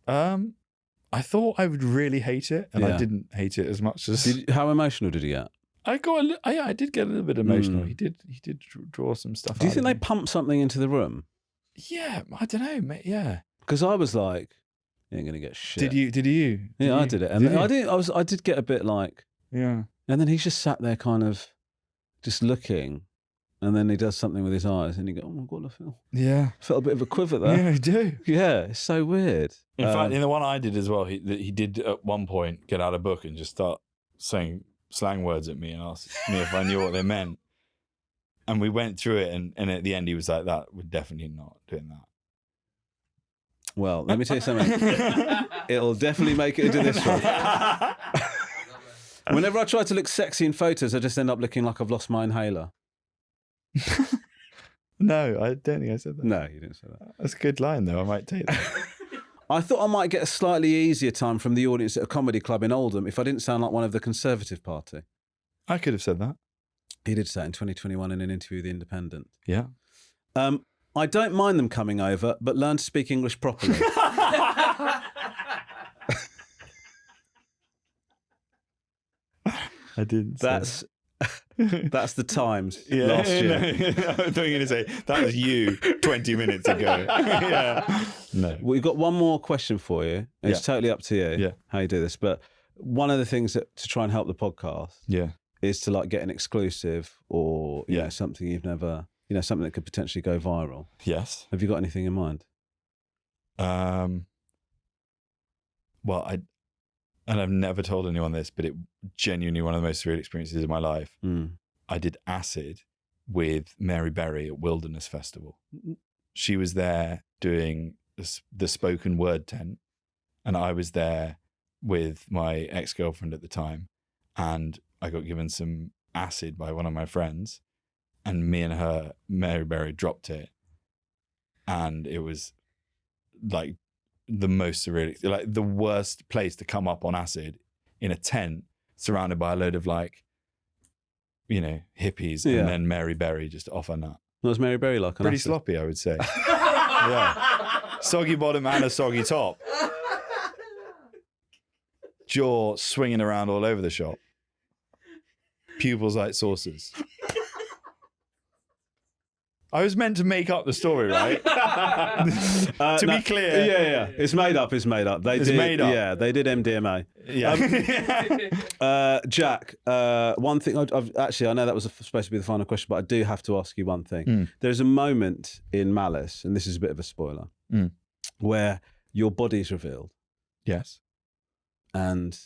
S1: I thought I would really hate it, and
S2: Yeah.
S1: I didn't hate it as much as
S2: How emotional did you get?
S1: I did get a little bit emotional. He did draw some stuff.
S2: Do you
S1: out
S2: think
S1: of
S2: they
S1: me.
S2: pumped something into the room?
S1: Yeah, I don't know, mate. Yeah.
S2: Because I was like, you ain't gonna get shit.
S1: Did you?
S2: Yeah, I did it, and
S1: Did you?
S2: I did get a bit like,
S1: Yeah.
S2: and then he's just sat there, kind of, just looking, and then he does something with his eyes, and you go, oh my God, I felt a bit of a quiver there.
S1: Yeah, I do.
S2: Yeah, it's so weird.
S1: In fact, in the one I did as well, he did at one point get out a book and just start saying slang words at me and asked me if I knew what they meant. And we went through it, and at the end he was like, "That we're definitely not doing that."
S2: Well, let me tell you something. It'll definitely make it into this one. Whenever I try to look sexy in photos, I just end up looking like I've lost my inhaler.
S1: No, I don't think I said that.
S2: No, you didn't say that.
S1: That's a good line though. I might take that.
S2: I thought I might get a slightly easier time from the audience at a comedy club in Oldham if I didn't sound like one of the Conservative Party.
S1: I could have said that.
S2: He did say that in 2021 in an interview with The Independent.
S1: Yeah.
S2: I don't mind them coming over, but learn to speak English properly.
S1: I didn't.
S2: That's the Times last year.
S1: I thought you were going to say that was you 20 minutes ago. Yeah. No.
S2: We've got one more question for you. It's
S1: Yeah.
S2: totally up to you
S1: Yeah.
S2: how you do this. But one of the things that to try and help the podcast
S1: Yeah.
S2: is to like get an exclusive or you know, something you've never, you know, something that could potentially go viral.
S1: Yes.
S2: Have you got anything in mind?
S1: Well, and I've never told anyone this, but it genuinely one of the most surreal experiences of my life. I did acid with Mary Berry at Wilderness Festival. She was there doing the spoken word tent, and I was there with my ex-girlfriend at the time, and I got given some acid by one of my friends, and me and her, Mary Berry, dropped it, and it was like the most surreal, like the worst place to come up on acid, in a tent surrounded by a load of like, you know, hippies, and then Mary Berry just off her nut.
S2: What was Mary Berry like on
S1: Pretty
S2: acid?
S1: sloppy, I would say. Yeah. Soggy bottom and a soggy top. Jaw swinging around all over the shop. Pupils like saucers. I was meant to make up the story, right? To be clear.
S2: Yeah. It's made up. It's made up.
S1: It's made up.
S2: Yeah, they did MDMA.
S1: Yeah.
S2: Jack, one thing, I know that was supposed to be the final question, but I do have to ask you one thing. There's a moment in Malice, and this is a bit of a spoiler, where your body's revealed.
S1: Yes.
S2: And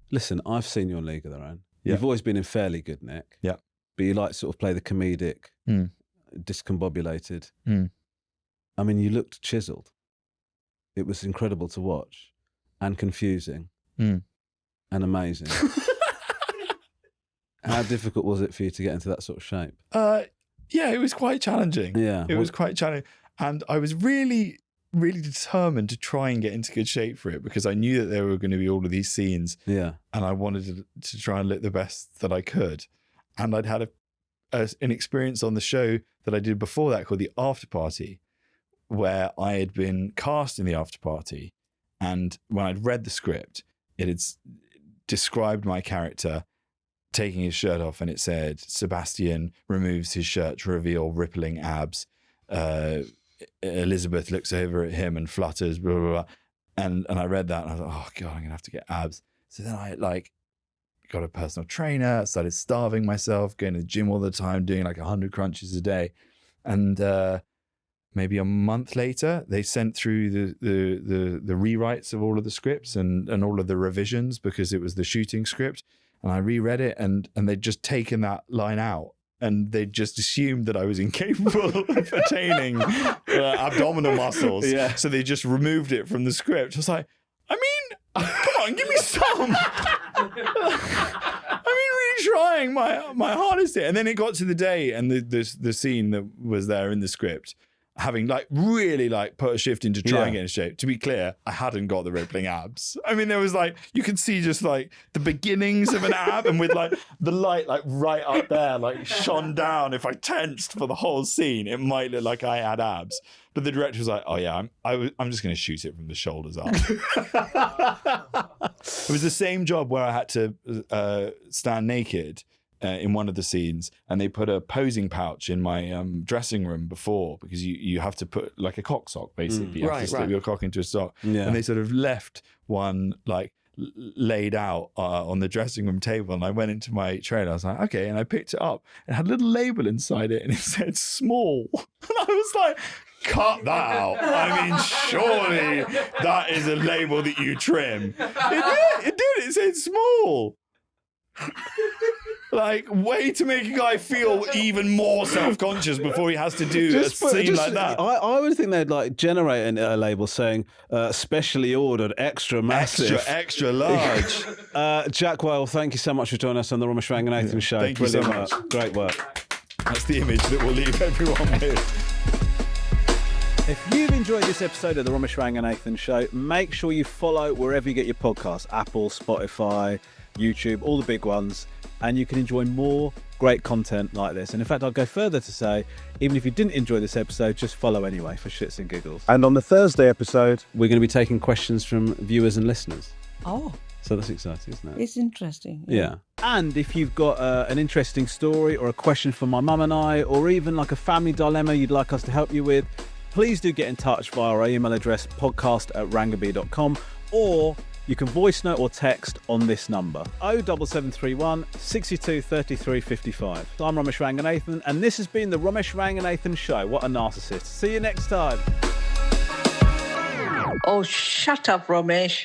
S2: listen, I've seen you on League of Their Own.
S1: Yeah.
S2: You've always been in fairly good nick.
S1: Yeah.
S2: But you like to sort of play the comedic, discombobulated. I mean, you looked chiselled. It was incredible to watch and confusing and amazing. How difficult was it for you to get into that sort of shape?
S1: Yeah, it was quite challenging.
S2: Yeah.
S1: It was quite challenging. And I was really, really determined to try and get into good shape for it, because I knew that there were going to be all of these scenes.
S2: Yeah.
S1: And I wanted to try and look the best that I could. And I'd had an experience on the show that I did before that called The After Party, where I had been cast in The After Party. And when I'd read the script, it had described my character taking his shirt off, and it said, Sebastian removes his shirt to reveal rippling abs. Elizabeth looks over at him and flutters, blah, blah, blah. And I read that and I was like, oh God, I'm going to have to get abs. So then I got a personal trainer, started starving myself, going to the gym all the time, doing like 100 crunches a day. And maybe a month later, they sent through the rewrites of all of the scripts and all of the revisions, because it was the shooting script. And I reread it, and they'd just taken that line out. And they just assumed that I was incapable of attaining abdominal muscles. Yeah. So they just removed it from the script. I was like, I mean, come on, give me some. I mean, really trying my hardest here. And then it got to the day, and the scene that was there in the script, having like really like put a shift into trying to get in shape. To be clear, I hadn't got the rippling abs. I mean, there was like, you could see just like the beginnings of an ab, and with like the light like right up there, like shone down. If I tensed for the whole scene, it might look like I had abs. But the director was like, oh yeah, I'm just going to shoot it from the shoulders up. It was the same job where I had to stand naked in one of the scenes, and they put a posing pouch in my dressing room before, because you have to put like a cock sock, basically. You have to slip your cock into a sock. Yeah. And they sort of left one like laid out on the dressing room table, and I went into my trailer. I was like, okay, and I picked it up. It had a little label inside it, and it said small. And I was like, cut that out. I mean, surely that is a label that you trim. It did. It said small. Like, way to make a guy feel even more self-conscious before he has to do a scene like that.
S2: I would think they'd like generate a label saying specially ordered, extra massive,
S1: extra large.
S2: Jack Whale, thank you so much for joining us on the Romesh Ranganathan show.
S1: Thank you so much.
S2: Great work.
S1: That's the image that we'll leave everyone with.
S2: If you've enjoyed this episode of the Romesh Ranganathan show, make sure you follow wherever you get your podcasts: Apple, Spotify, YouTube, all the big ones, and you can enjoy more great content like this. And in fact, I'll go further to say, even if you didn't enjoy this episode, just follow anyway for shits and giggles. And on the Thursday episode, we're going to be taking questions from viewers and listeners.
S4: Oh.
S2: So that's exciting, isn't it?
S4: It's interesting.
S2: Yeah. And if you've got an interesting story or a question for my mum and I, or even like a family dilemma you'd like us to help you with, please do get in touch via our email address, podcast@rangabee.com, or You can voice note or text on this number, 07731 62 33 55. I'm Romesh Ranganathan, and this has been the Romesh Ranganathan Show. What a narcissist. See you next time.
S4: Oh, shut up, Romesh.